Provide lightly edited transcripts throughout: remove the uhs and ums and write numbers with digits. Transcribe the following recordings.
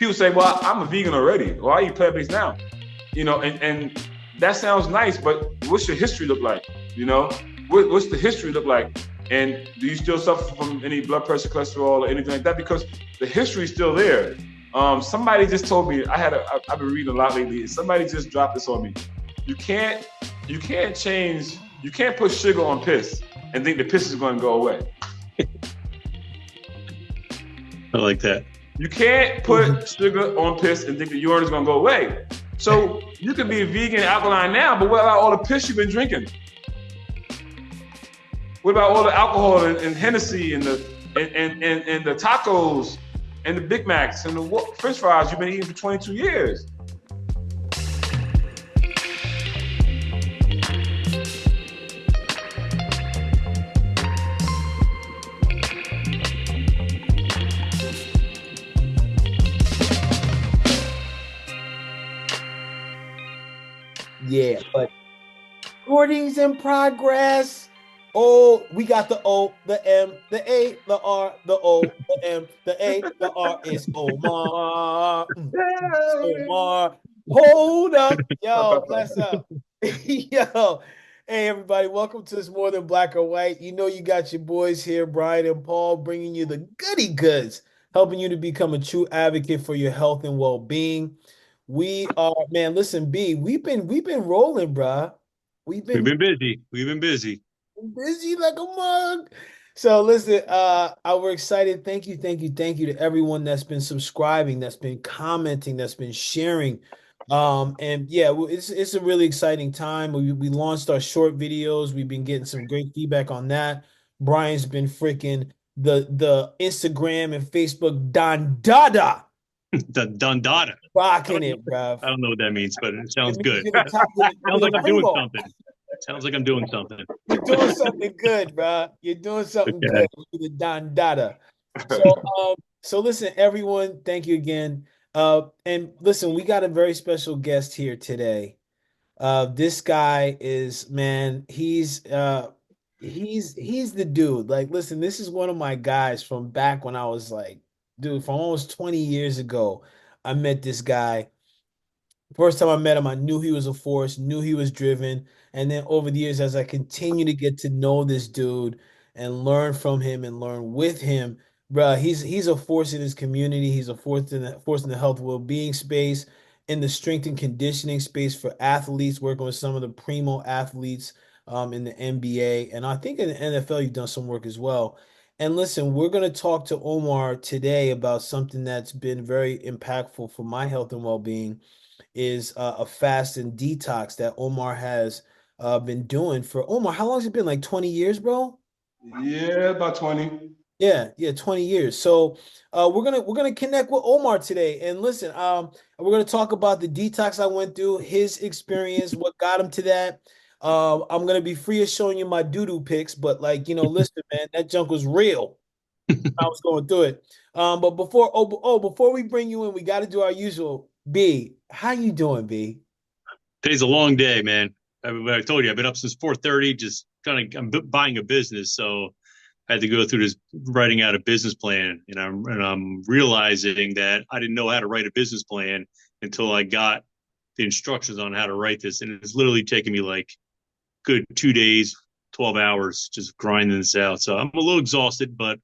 people say, well, I'm a vegan already, or I eat plant-based now. You know, and that sounds nice, but what's your history look like? You know, what's the history look like? And do you still suffer from any blood pressure, cholesterol, or anything like that? Because the history is still there. Somebody just told me, I've been reading a lot lately. Somebody just dropped this on me. You can't put sugar on piss and think the piss is going to go away. I like that. You can't put sugar on piss and think the urine is going to go away. So you can be vegan alkaline now, but what about all the piss you've been drinking? What about all the alcohol and Hennessy and the tacos and the Big Macs and the French fries you've been eating for 22 years? Yeah, but recordings in progress. Oh, we got the O, the M, the A, the R, the O, the M, the A, the R. It's Omar. Omar. Hold up. Yo, bless up. Yo. Hey, everybody. Welcome to This More Than Black or White. You know you got your boys here, Brian and Paul, bringing you the goody goods, helping you to become a true advocate for your health and well-being. We are, man, listen, B, we've been rolling, bruh. We've been busy. We've been busy. Busy like a mug. So listen, we're excited. Thank you to everyone that's been subscribing, that's been commenting, that's been sharing. And yeah, it's a really exciting time. We launched our short videos. We've been getting some great feedback on that. Brian's been freaking the Instagram and Facebook Dadda. Dadda. Rocking it, bro. I don't know what that means, but it sounds good. Sounds like I'm doing something. Sounds like I'm doing something. You're doing something good, bro. You're doing something good. The Dadda. So listen, everyone, thank you again. And listen, we got a very special guest here today. This guy is, man, he's the dude. Like, listen, this is one of my guys from back when I was like, dude, from almost 20 years ago. I met this guy. First time I met him, I knew he was a force, knew he was driven. And then over the years, as I continue to get to know this dude and learn from him and learn with him, bruh, he's a force in his community. He's a force in the health and well-being space, in the strength and conditioning space for athletes, working with some of the primo athletes in the NBA. And I think in the NFL, you've done some work as well. And listen, we're going to talk to Omar today about something that's been very impactful for my health and well-being, is a fast and detox that Omar has been doing for Omar. How long has it been? Like 20 years, bro? Yeah, about 20. Yeah, 20 years. So we're gonna connect with Omar today. And listen, we're gonna talk about the detox I went through, his experience, what got him to that. I'm gonna be free of showing you my doo-doo pics, but like, listen, man, that junk was real. I was going through it. But before we bring you in, we got to do our usual. B, how you doing, B? Today's a long day, man. I told you I've been up since 4:30, just I'm buying a business, so I had to go through this writing out a business plan, and I'm realizing that I didn't know how to write a business plan until I got the instructions on how to write this, and it's literally taken me like good 2 days, 12 hours, just grinding this out. So I'm a little exhausted, but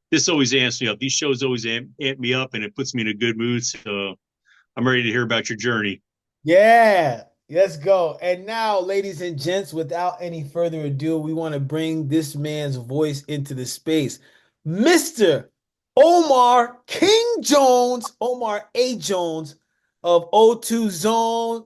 this always amps me up. These shows always amp me up, and it puts me in a good mood. So I'm ready to hear about your journey. Yeah, let's go. And now, ladies and gents, without any further ado, we want to bring this man's voice into the space. Mr. Omar King Jones, Omar A. Jones of OZone.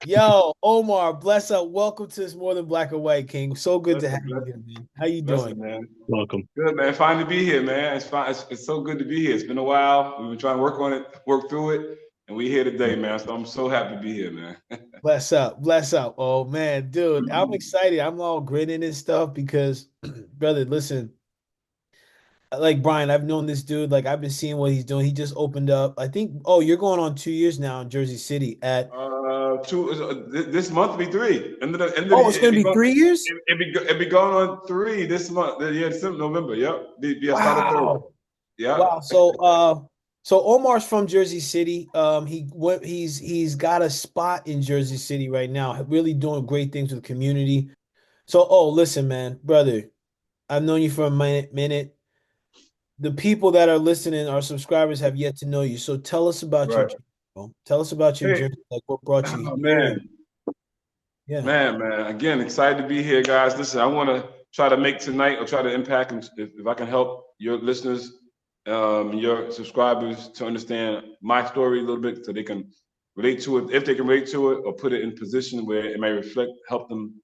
Yo, Omar, bless up. Welcome to This More Than Black or White, King. So good to have you here, man. How you doing? Man. Welcome. Good, man. Fine to be here, man. It's fine. It's so good to be here. It's been a while. We've been trying to work on it, work through it, and we're here today, man. So I'm so happy to be here, man. Bless up. Oh man, dude, I'm excited. I'm all grinning and stuff because, brother, listen, like Brian, I've known this dude. Like I've been seeing what he's doing. He just opened up. I think. Oh, you're going on 2 years now in Jersey City at. This month will be 3. It's gonna be 3 years. It'd be going on 3 this month. Yeah, November. Yep. Be a Wow. Yeah. Wow. So So Omar's from Jersey City. He's got a spot in Jersey City right now, really doing great things with the community. So, oh, listen, man, brother, I've known you for a minute. The people that are listening, our subscribers, have yet to know you. So tell us about your Right. journey, bro. Tell us about your Hey, journey, like what brought you oh here. man, Yeah. man. Again, excited to be here, guys. Listen, I want to try to make tonight or try to impact, and if I can help your listeners, your subscribers to understand my story a little bit, so they can relate to it, if they can relate to it, or put it in position where it may reflect, help them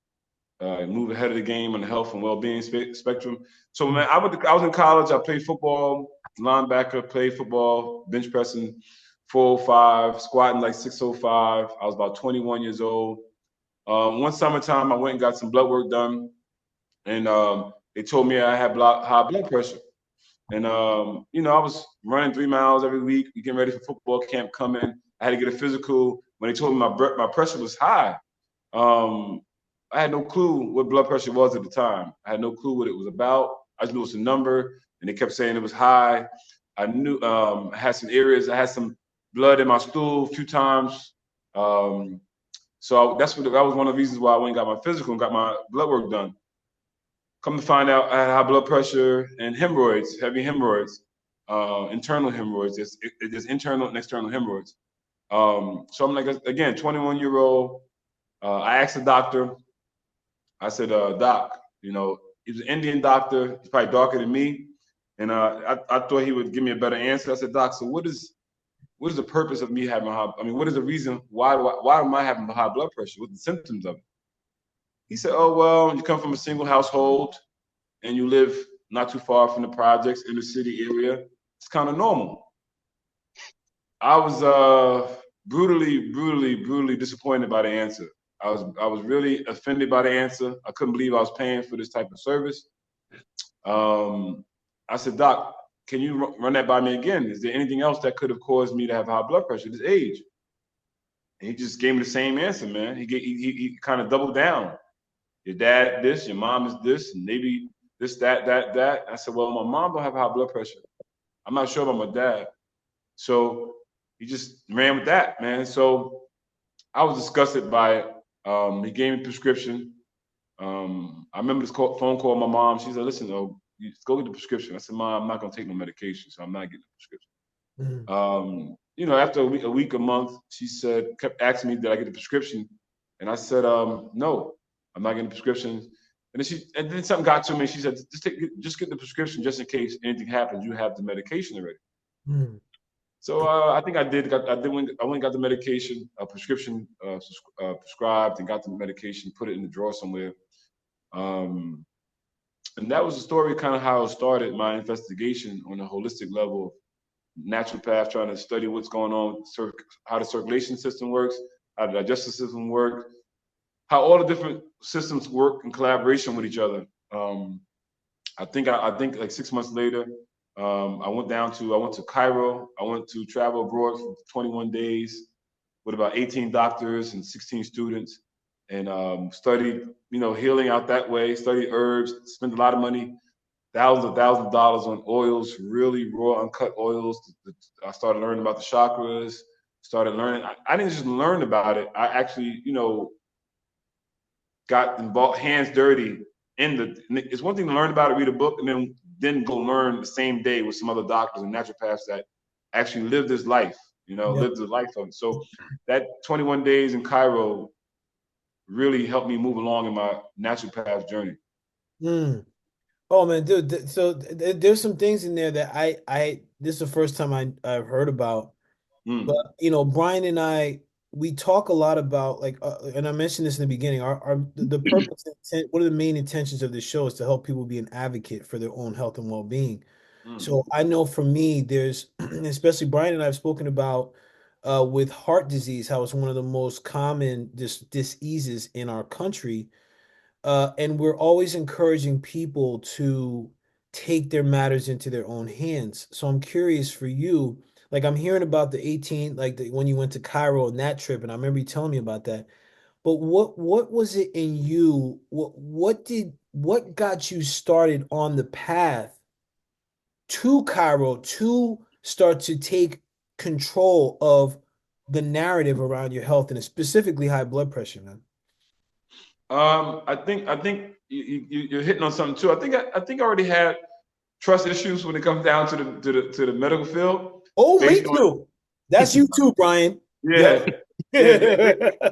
move ahead of the game on the health and well-being spectrum. So, man, I was in college. I played football, linebacker, played football, bench pressing 405, squatting like 605. I was about 21 years old. One summertime, I went and got some blood work done, and they told me I had high blood pressure. And I was running 3 miles every week, getting ready for football camp coming. I had to get a physical. When they told me my pressure was high, um, I had no clue what blood pressure was at the time. I had no clue what it was about. I just knew it was a number, and they kept saying it was high. I knew I had some areas. I had some blood in my stool a few times. Um, so that was one of the reasons why I went and got my physical and got my blood work done. Come to find out, I had high blood pressure and hemorrhoids, heavy hemorrhoids, internal hemorrhoids. There's internal and external hemorrhoids. So I'm like, again, 21-year-old. I asked the doctor. I said, Doc, he's an Indian doctor. He's probably darker than me, and I thought he would give me a better answer. I said, Doc, so what is the purpose of me having high? I mean, what is the reason why am I having high blood pressure? What are the symptoms of it? He said, oh well, you come from a single household and you live not too far from the projects in the city area. It's kind of normal. I was brutally disappointed by the answer. I was really offended by the answer. I couldn't believe I was paying for this type of service. I said, Doc, can you run that by me again? Is there anything else that could have caused me to have high blood pressure at this age? And he just gave me the same answer, man. He kind of doubled down. Your dad this, your mom is this, and maybe this, that. I said, well, my mom don't have high blood pressure. I'm not sure about my dad. So he just ran with that, man. So I was disgusted by it. He gave me a prescription. I remember this phone call with my mom. She said, listen, you go get the prescription. I said, Mom, I'm not going to take no medication, so I'm not getting the prescription. After a week, a month, she kept asking me, did I get the prescription? And I said, no, I'm not getting the prescription. And then something got to me. She said, just get the prescription just in case anything happens. You have the medication already. Mm. So I think I did. I went and got the medication, a prescription prescribed, and got the medication, put it in the drawer somewhere. And that was the story, kind of how it started my investigation on a holistic level, naturopath, trying to study what's going on, how the circulation system works, how the digestive system works, how all the different systems work in collaboration with each other. I think like 6 months later, I went to Cairo. I went to travel abroad for 21 days with about 18 doctors and 16 students, and studied, healing out that way. Studied herbs. Spent a lot of money, thousands of dollars on oils, really raw, uncut oils. I started learning about the chakras. Started learning. I didn't just learn about it. I actually, got involved, hands dirty it's one thing to learn about it, read a book, and then go learn the same day with some other doctors and naturopaths that actually live this life, live the life of it. So that 21 days in Cairo really helped me move along in my naturopath journey. Mm. Oh man, dude. So there's some things in there that this is the first time I've heard about. But Mm, Brian and I, we talk a lot about like, and I mentioned this in the beginning. The purpose, one of the main intentions of this show is to help people be an advocate for their own health and well-being. mm, So I know for me, there's especially Brian and I have spoken about with heart disease, how it's one of the most common diseases in our country. And we're always encouraging people to take their matters into their own hands. So I'm curious for you, like I'm hearing about the 18, like when you went to Cairo and that trip, and I remember you telling me about that. But what was it in you? What got you started on the path to Cairo to start to take control of the narrative around your health and specifically high blood pressure, man? I think you're hitting on something too. I think I already had trust issues when it comes down to the medical field, Oh, me based on too. That's you too, Brian. yeah, Yep. yeah,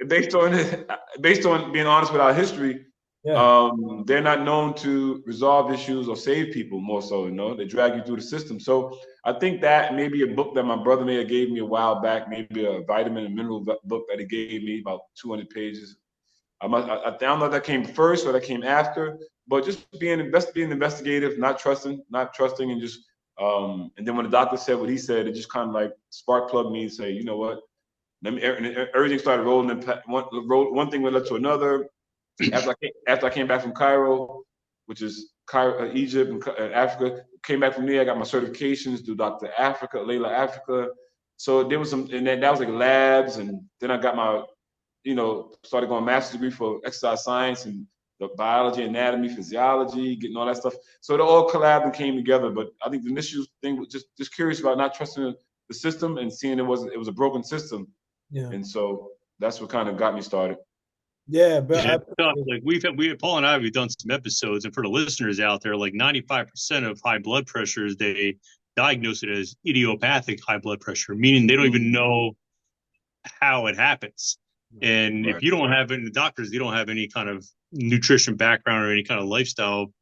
based on based on being honest with our history. Yeah. They're not known to resolve issues or save people more so, they drag you through the system. So I think that maybe a book that my brother may have gave me a while back, maybe a vitamin and mineral book that he gave me, about 200 pages. I don't know if that came first or that came after, but just being investigative, not trusting, and just and then when the doctor said what he said, it just kind of like spark plugged me and say, you know what, let me. And everything started rolling. And one thing would led to another. After I came back from Cairo, which is Cairo, Egypt and Africa, came back from there. I got my certifications through Dr. Africa, Layla Africa. So there was some, and then that was like labs, and then I got my, started going master's degree for exercise science and the biology, anatomy, physiology, getting all that stuff. So it all collabed and came together. But I think the initial thing was just curious about not trusting the system and seeing it was a broken system, Yeah. and so that's what kind of got me started. Yeah, bro. Yeah, it's tough. Like Paul and I, we've done some episodes, and for the listeners out there, like 95% of high blood pressures, they diagnose it as idiopathic high blood pressure, meaning they don't even know how it happens. And Right. if you don't have any doctors, you don't have any kind of nutrition background or any kind of lifestyle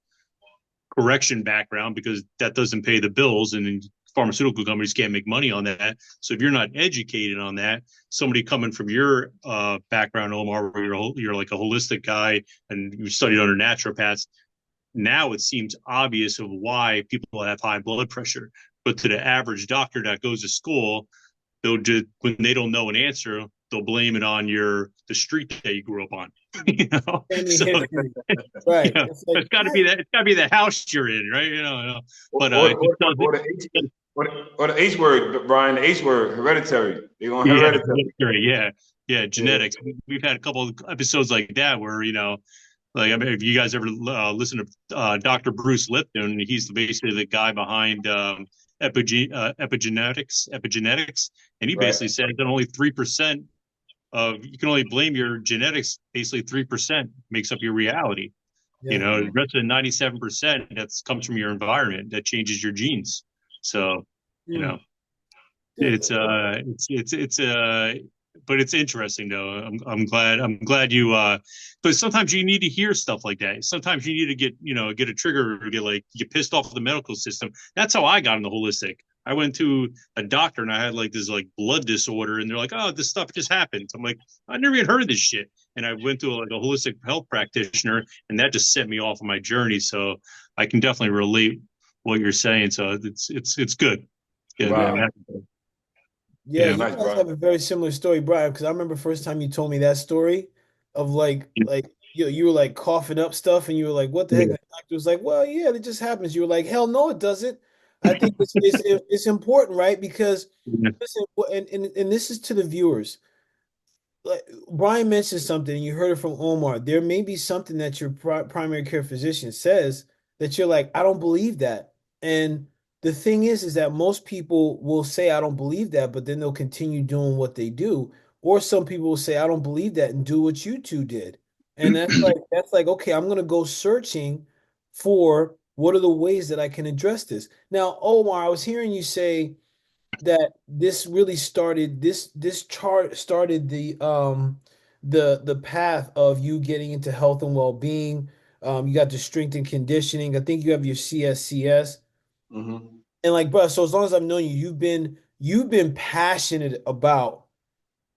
correction background, because that doesn't pay the bills, and pharmaceutical companies can't make money on that. So if you're not educated on that, somebody coming from your background, Omar, where you're like a holistic guy and you studied under naturopaths, now it seems obvious of why people have high blood pressure. But to the average doctor that goes to school, they'll just, when they don't know an answer, they'll blame it on the street that you grew up on. So Right. it's got to be that. It's got to be the house you're in, right? But Or the H word, Brian, the H word, hereditary. They're going hereditary. Yeah, genetics. We've had a couple of episodes like that where like, I mean, if you guys ever listen to Dr. Bruce Lipton, he's basically the guy behind epigenetics, and he basically said that only 3% of, you can only blame your genetics. Basically, 3% makes up your reality. Yeah. The rest of the 97% comes from your environment that changes your genes. So, it's but it's interesting though. I'm glad you but sometimes you need to hear stuff like that. Sometimes you need to get a trigger, or get pissed off of the medical system. That's how I got into holistic. I went to a doctor and I had like this blood disorder, and they're like, "Oh, this stuff just happens." I'm like, "I never even heard of this shit." And I went to a holistic health practitioner, and that just set me off on my journey. So I can definitely relate what you're saying. So it's good. Yeah, Wow. man. Yeah, you Nice, guys Brian. have a very similar story, Brian, because I remember first time you told me that story of you were like coughing up stuff and you were like, what the heck? And the doctor was like, well, yeah, it just happens. You were like, hell no, it doesn't. I think it's important, right? Because listen, and this is to the viewers. Like Brian mentioned something, and you heard it from Omar. There may be something that your primary care physician says that you're like, I don't believe that. And the thing is that most people will say, I don't believe that, but then they'll continue doing what they do. Or some people will say, I don't believe that, and do what you two did. And that's like, okay, I'm gonna go searching for what are the ways that I can address this. Now, Omar, I was hearing you say that this really started this chart started the path of you getting into health and well-being. You got the strength and conditioning. I think you have your CSCS. Mm-hmm. And like, bro, so as long as I've known you, you've been passionate about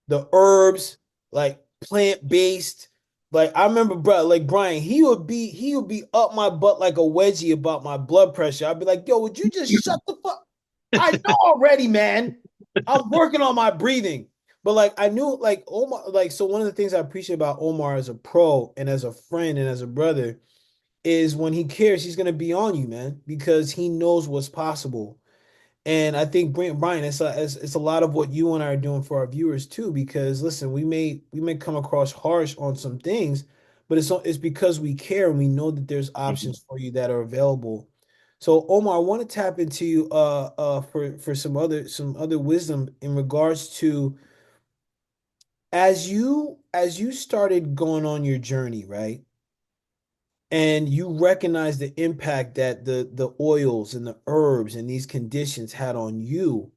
the herbs, like plant-based. Like I remember, bro, like Brian, he would be up my butt like a wedgie about my blood pressure. I'd be like, yo, would you just shut the fuck? I know already, man. I'm working on my breathing. But like I knew like Omar, like so one of the things I appreciate about Omar as a pro and as a friend and as a brother is when he cares, he's gonna be on you, man, because he knows what's possible. And I think Brian, it's a lot of what you and I are doing for our viewers too. Because listen, we may come across harsh on some things, but it's because we care and we know that there's options for you that are available. So Omar, I want to tap into you for some other wisdom in regards to as you started going on your journey, right? And you recognize the impact that the oils and the herbs and these conditions had on you.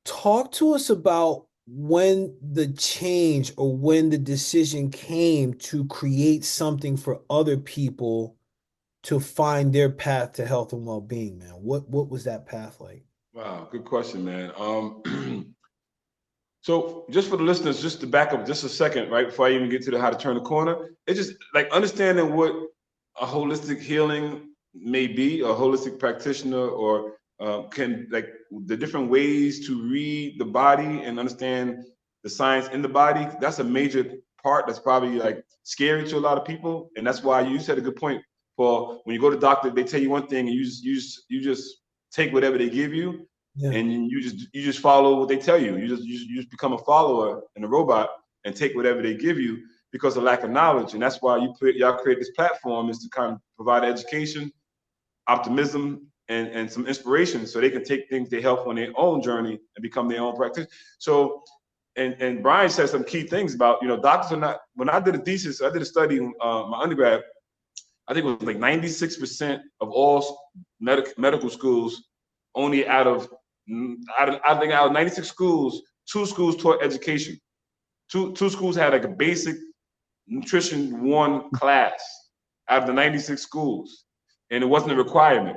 Talk to us about when the change or when the decision came to create something for other people to find their path to health and well-being, man. What was that path like? Wow, good question, man. So just for the listeners, just to back up just a second, right before I even get to the how to turn the corner, it's just like understanding what a holistic healing may be, a holistic practitioner, or can like the different ways to read the body and understand the science in the body. That's a major part that's probably like scary to a lot of people, and that's why you said a good point. For when you go to the doctor, they tell you one thing, and you just take whatever they give you, Yeah. and you just follow what they tell you. You just become a follower and a robot and take whatever they give you because of lack of knowledge. And that's why y'all create this platform, is to kind of provide education, optimism, and some inspiration so they can take things they help on their own journey and become their own practitioner. So and Brian said some key things about, doctors are not, when I did a thesis, I did a study my undergrad, I think it was like 96% of all medical schools, only I think out of 96 schools, 2 schools taught education. Two schools had like a basic nutrition 1 class out of the 96 schools, and it wasn't a requirement.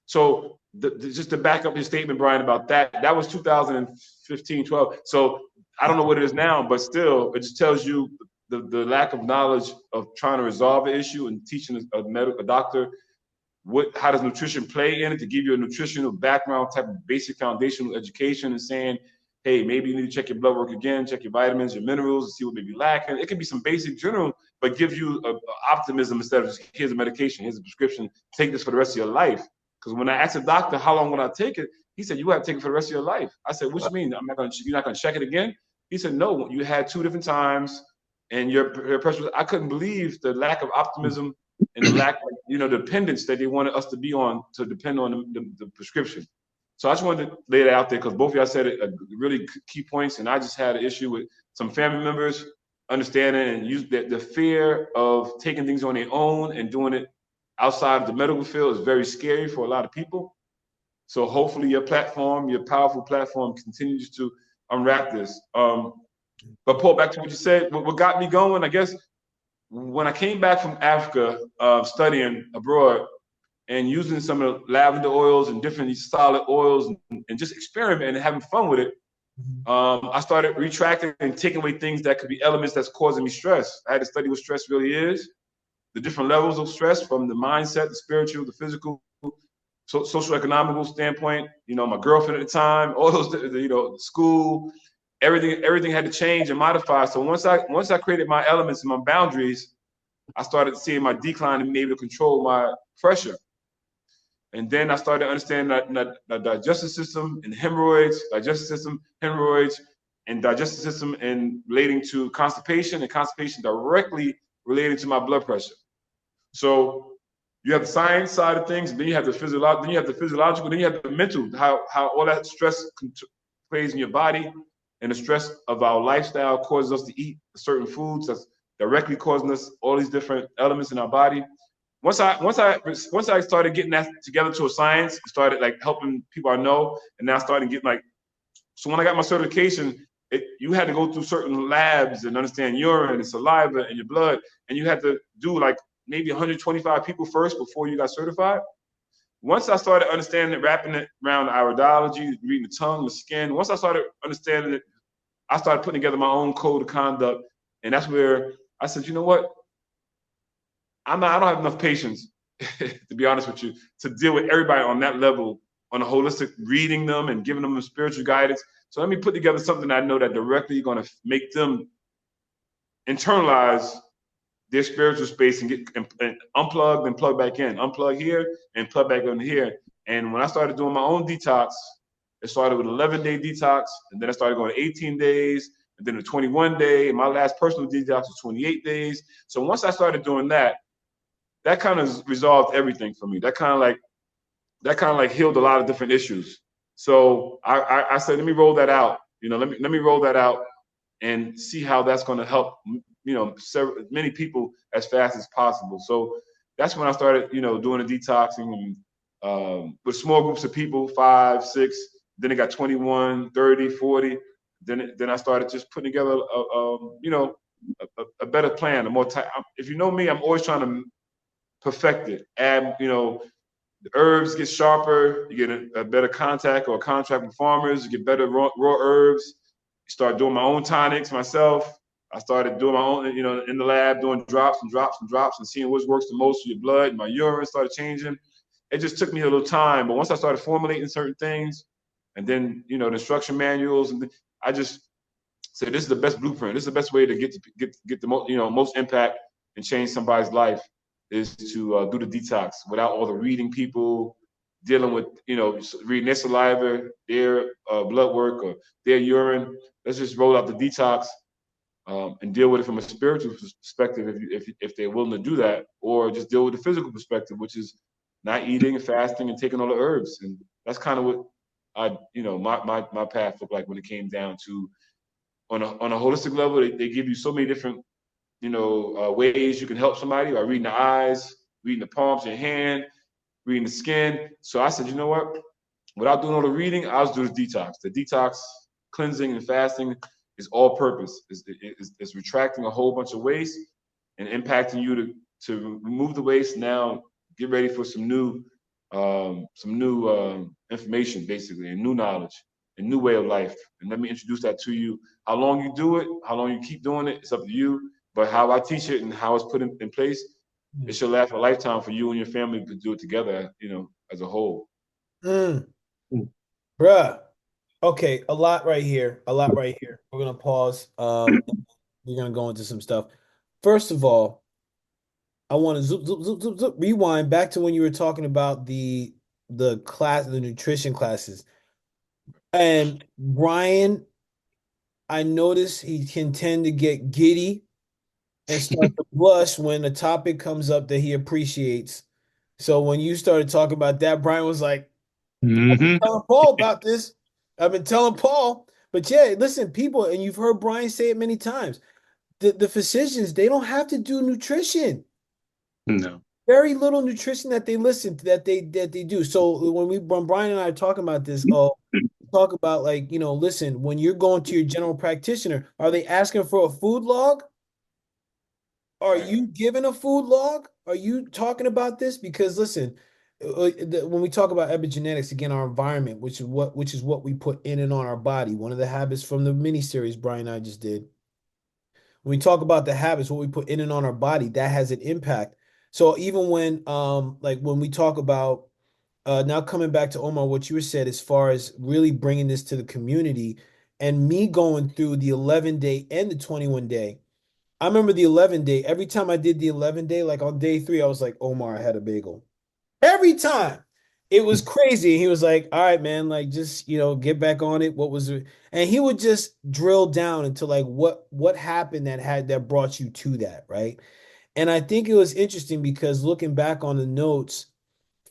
So just to back up your statement, Brian, about that was 2015, 12. So I don't know what it is now, but still, it just tells you the lack of knowledge of trying to resolve the issue and teaching a doctor how does nutrition play in it, to give you a nutritional background type of basic foundational education, and saying, hey, maybe you need to check your blood work again, check your vitamins, your minerals, and see what may be lacking. It can be some basic general, but give you a optimism instead of just, here's a medication, here's a prescription, take this for the rest of your life. Because when I asked the doctor, how long will I take it? He said, you have to take it for the rest of your life. I said, what you mean? You're not gonna check it again? He said, no, you had 2 different times, and your pressure. I couldn't believe the lack of optimism and the lack of, dependence that they wanted us to be on, to depend on the prescription. So I just wanted to lay that out there, because both of y'all said it, really key points, and I just had an issue with some family members understanding and use the fear of taking things on their own and doing it outside of the medical field is very scary for a lot of people. So hopefully your platform, your powerful platform, continues to unwrap this. But Paul, back to what you said, what got me going, I guess, when I came back from Africa, studying abroad and using some of the lavender oils and different solid oils, and just experimenting and having fun with it, I started retracting and taking away things that could be elements that's causing me stress. I had to study what stress really is, the different levels of stress, from the mindset, the spiritual, the physical, social economical standpoint. My girlfriend at the time, all those, school, everything had to change and modify. So once I created my elements and my boundaries, I started seeing my decline and being able to control my pressure. And then I started understanding that the digestive system and hemorrhoids, and digestive system, and relating to constipation, and constipation directly relating to my blood pressure. So you have the science side of things, then you have the physiological, then you have the mental, how all that stress plays in your body, and the stress of our lifestyle causes us to eat certain foods that's directly causing us all these different elements in our body. Once I started getting that together to a science, started like helping people I know, and now started getting so when I got my certification, you had to go through certain labs and understand urine and saliva and your blood, and you had to do like maybe 125 people first before you got certified. Once I started understanding it, wrapping it around the iridology, reading the tongue, the skin, once I started understanding it, I started putting together my own code of conduct. And that's where I said, you know what? I don't have enough patience, to be honest with you, to deal with everybody on that level, on a holistic, reading them and giving them spiritual guidance. So let me put together something that I know that directly going to make them internalize their spiritual space and get and unplug and plug back in, unplug here and plug back in here. And when I started doing my own detox, it started with 11-day detox, and then I started going 18 days, and then a 21-day, and my last personal detox was 28 days. So once I started doing that, that kind of resolved everything for me. That kind of like healed a lot of different issues. So I said, let me roll that out. Let me roll that out and see how that's going to help, many people as fast as possible. So that's when I started, doing the detoxing and with small groups of people, 5, 6. Then it got 21, 30, 40. Then I started just putting together, a better plan, a more time. If you know me, I'm always trying to perfect it. Add, the herbs get sharper. You get a better contact or contract with farmers. You get better raw herbs. Start doing my own tonics myself. I started doing my own, in the lab, doing drops and drops and drops and seeing what works the most for your blood. My urine started changing. It just took me a little time. But once I started formulating certain things and then, the instruction manuals, and I just said, this is the best blueprint. This is the best way to get the most, most impact and change somebody's life is to do the detox without all the reading people, dealing with, reading their saliva, their blood work, or their urine. Let's just roll out the detox and deal with it from a spiritual perspective if they're willing to do that, or just deal with the physical perspective, which is not eating and fasting and taking all the herbs. And that's kind of what my path looked like when it came down to on a holistic level. They give you so many different ways you can help somebody by reading the eyes, reading the palms of your hand, reading the skin. So I said, you know what? Without doing all the reading, I'll just do the detox. The detox, cleansing and fasting is all purpose. It's retracting a whole bunch of waste and impacting you to remove the waste. Now get ready for some new information, basically, and new knowledge, a new way of life. And let me introduce that to you. How long you do it, how long you keep doing it, it's up to you. But how I teach it and how it's put in place, it should last a lifetime for you and your family to do it together, as a whole. Mm. Bruh. Okay, a lot right here. A lot right here. We're gonna pause. We're gonna go into some stuff. First of all, I want to zoop, rewind back to when you were talking about the nutrition classes. And Brian, I noticed he can tend to get giddy and start to blush when a topic comes up that he appreciates. So when you started talking about that, Brian was like, I've been Mm-hmm. telling Paul about this. I've been telling Paul. But yeah, listen, people, and you've heard Brian say it many times. The physicians, they don't have to do nutrition. No. Very little nutrition that they listen to, that they do. So when Brian and I are talking about this, talk about, like, listen, when you're going to your general practitioner, are they asking for a food log? Are Right. you given a food log? Are you talking about this? Because listen, when we talk about epigenetics, again, our environment, which is what we put in and on our body. One of the habits from the mini series Brian and I just did. When we talk about the habits, what we put in and on our body, that has an impact. So even when like when we talk about now coming back to Omar, what you said as far as really bringing this to the community and me going through the 11-day and the 21-day. I remember the 11-day. Every time I did the 11-day, like on day 3, I was like, Omar, I had a bagel. Every time. It was crazy. He was like, all right, man, like just, get back on it. What was it? And he would just drill down into like what happened that brought you to that, right? And I think it was interesting because looking back on the notes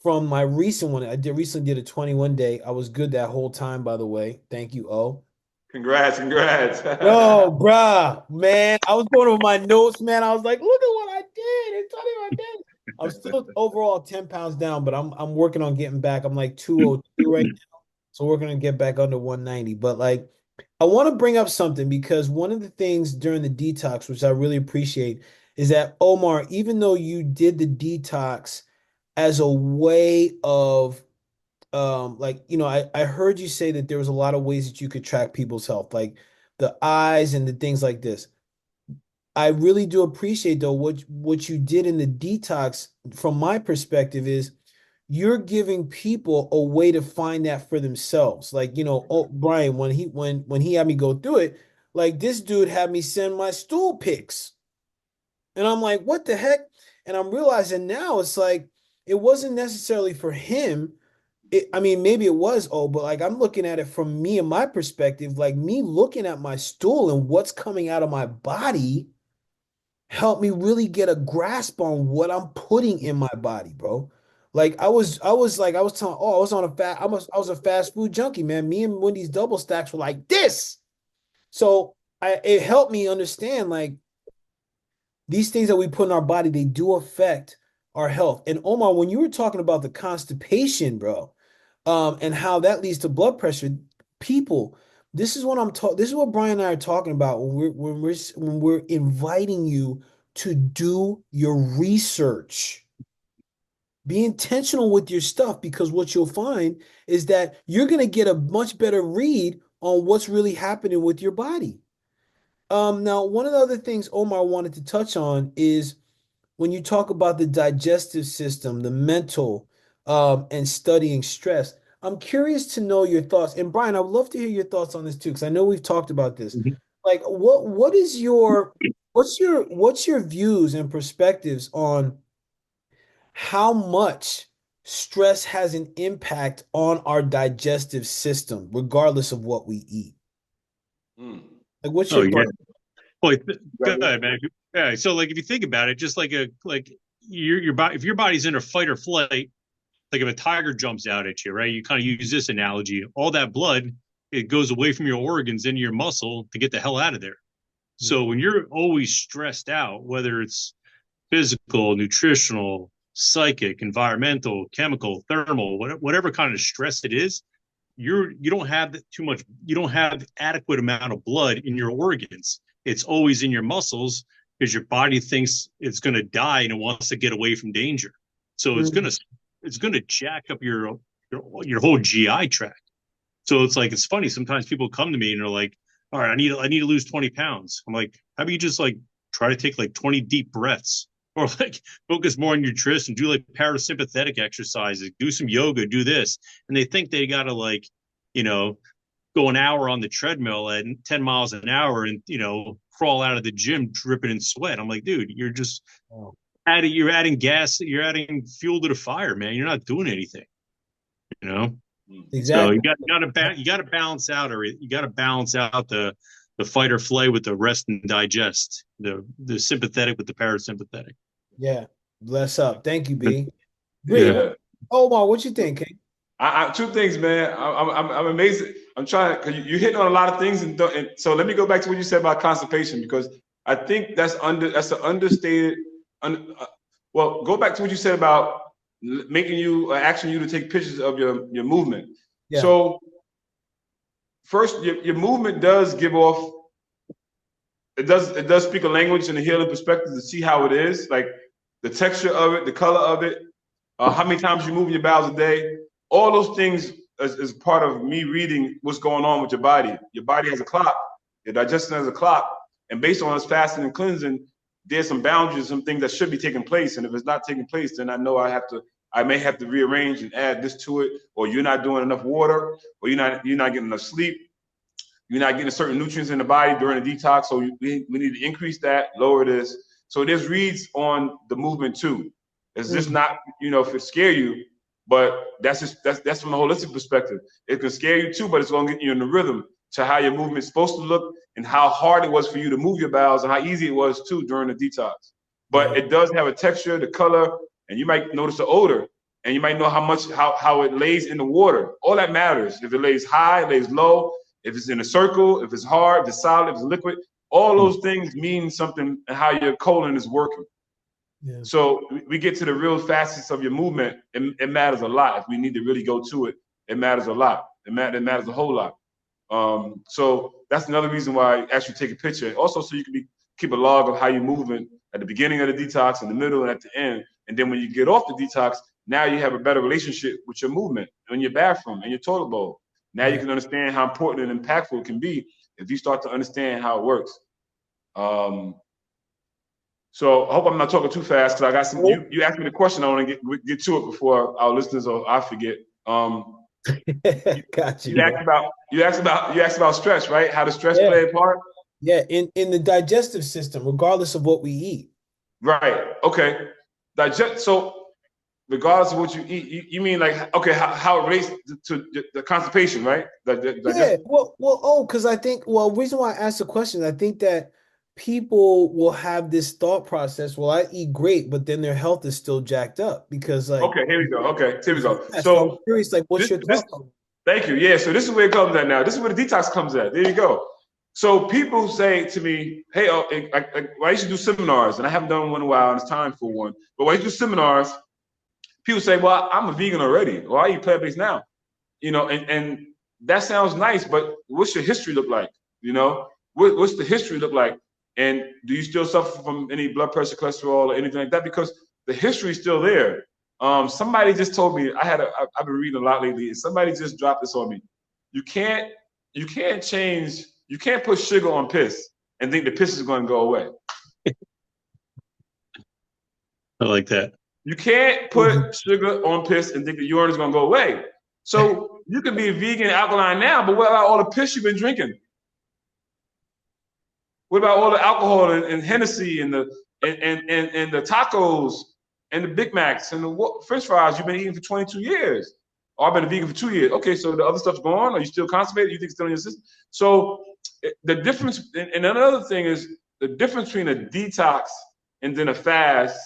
from my recent one, recently did a 21-day. I was good that whole time, by the way. Thank you, O. Congrats. Yo, bruh, man, I was going over my notes, man. I was like, look at what I did in 21 days. I'm still overall 10 pounds down, but I'm working on getting back. I'm like 202 right now. So we're gonna get back under 190. But like, I want to bring up something because one of the things during the detox, which I really appreciate, is that Omar, even though you did the detox as a way of like, I heard you say that there was a lot of ways that you could track people's health, like the eyes and the things like this. I really do appreciate though what you did in the detox from my perspective is you're giving people a way to find that for themselves. Like, oh, Brian, when he had me go through it, like this dude had me send my stool pics. And I'm like, what the heck? And I'm realizing now it's like it wasn't necessarily for him. I mean, maybe it was, but like I'm looking at it from me and my perspective, like me looking at my stool and what's coming out of my body helped me really get a grasp on what I'm putting in my body, bro. Like I was telling, oh, I was a fast food junkie, man. Me and Wendy's double stacks were like this. So it helped me understand like these things that we put in our body, they do affect our health. And Omar, when you were talking about the constipation, bro, and how that leads to blood pressure, people, this is what I'm talking. This is what Brian and I are talking about when we're inviting you to do your research. Be intentional with your stuff because what you'll find is that you're going to get a much better read on what's really happening with your body. Now, one of the other things Omar wanted to touch on is when you talk about the digestive system, the mental, and studying stress. I'm curious to know your thoughts. And Brian, I would love to hear your thoughts on this too, because I know we've talked about this. Mhm. Like, what is what's your views and perspectives on how much stress has an impact on our digestive system, regardless of what we eat? Mm. Like, what's Oh your yeah. thought? Boy, Right. good man. Yeah. So like if you think about it, just like your body, if your body's in a fight or flight, like if a tiger jumps out at you, right? You kind of use this analogy. All that blood, it goes away from your organs into your muscle to get the hell out of there. So when you're always stressed out, whether it's physical, nutritional, psychic, environmental, chemical, thermal, whatever kind of stress it is, you don't have too much, you don't have adequate amount of blood in your organs. It's always in your muscles because your body thinks it's going to die and it wants to get away from danger. So Mhm. it's going to jack up your whole GI tract. So it's like it's funny. Sometimes people come to me and they're like, "All right, I need to lose 20 pounds." I'm like, "How about you just like try to take like 20 deep breaths, or like focus more on nutrition, do like parasympathetic exercises, do some yoga, do this." And they think they gotta like, you know, go an hour on the treadmill at 10 miles an hour and crawl out of the gym dripping in sweat. I'm like, dude, Oh, you're adding gas, you're adding fuel to the fire, man. You're not doing anything, you know. Mm. So exactly. you got to balance out, or you got to balance out the fight or flight with the rest and digest, the sympathetic with the parasympathetic. Yeah. Bless up. Thank you, B. Bree, Yeah. Yeah. Omar, what you think, King? Two things, man. I'm amazed. I'm trying because you're hitting on a lot of things, and so let me go back to what you said about constipation because I think that's an understated. Well, go back to what you said about making you asking you to take pictures of your movement. Yeah. So first, your movement does give off. It does speak a language in a healing perspective to see how it is, like the texture of it, the color of it, how many times you move your bowels a day. All those things is part of me reading what's going on with your body. Your body has a clock. Your digestion has a clock. And based on its fasting and cleansing, there's some boundaries, some things that should be taking place. And if it's not taking place, then I know I may have to rearrange and add this to it, or you're not doing enough water, or you're not getting enough sleep. You're not getting certain nutrients in the body during the detox. So we need to increase that, lower this. So there's reads on the movement too. It's just Mm. not, if it scare you, but that's from a holistic perspective. It can scare you too, but it's gonna get you in the rhythm to how your movement's supposed to look and how hard it was for you to move your bowels and how easy it was too during the detox. Yeah. But it does have a texture, the color, and you might notice the odor, and you might know how it lays in the water. All that matters. If it lays high, it lays low, if it's in a circle, if it's hard, if it's solid, if it's liquid, all those things mean something and how your colon is working. Yeah. So we get to the real facets of your movement. It matters a lot. If we need to really go to it, it matters a lot. It matters a whole lot. So that's another reason why I actually take a picture. Also, so you can keep a log of how you're moving at the beginning of the detox, in the middle, and at the end. And then when you get off the detox, now you have a better relationship with your movement in your bathroom and your toilet bowl. Now you Yeah. can understand how important and impactful it can be if you start to understand how it works. So I hope I'm not talking too fast because I got some. Oh. You asked me the question. I want to get to it before our listeners or I forget. Got you, You bro. asked about stress, right? How does stress Yeah. play a part? Yeah. In the digestive system, regardless of what we eat. Right. Okay. Digest. So regardless of what you eat, you mean like okay, how it relates to the constipation, right? The Yeah. digest. Well, because I think, reason why I asked the question, I think that people will have this thought process, well, I eat great, but then their health is still jacked up because like Okay, here we go. Okay, here we go. so I'm So curious, like, what's your this thought on thank you. Yeah, so this is where it comes at now. This is where the detox comes at. There you go. So people say to me, hey, I used to do seminars, and I haven't done one in a while, and it's time for one. But when I used to do seminars, people say, well, I'm a vegan already, or I eat plant-based now. And that sounds nice, but what's your history look like? What's the history look like? And do you still suffer from any blood pressure, cholesterol, or anything like that? Because the history is still there. Somebody just told me, I've been reading a lot lately, and somebody just dropped this on me. You can't change, you can't put sugar on piss and think the piss is going to go away. I like that. You can't put sugar on piss and think the urine is going to go away. So you can be vegan alkaline now, but what about all the piss you've been drinking? What about all the alcohol and Hennessy and the tacos and the Big Macs and the French fries you've been eating for 22 years? Or I've been a vegan for 2 years. Okay, so the other stuff's gone? Are you still constipated? You think it's still in your system? So the difference, and another thing is the difference between a detox and then a fast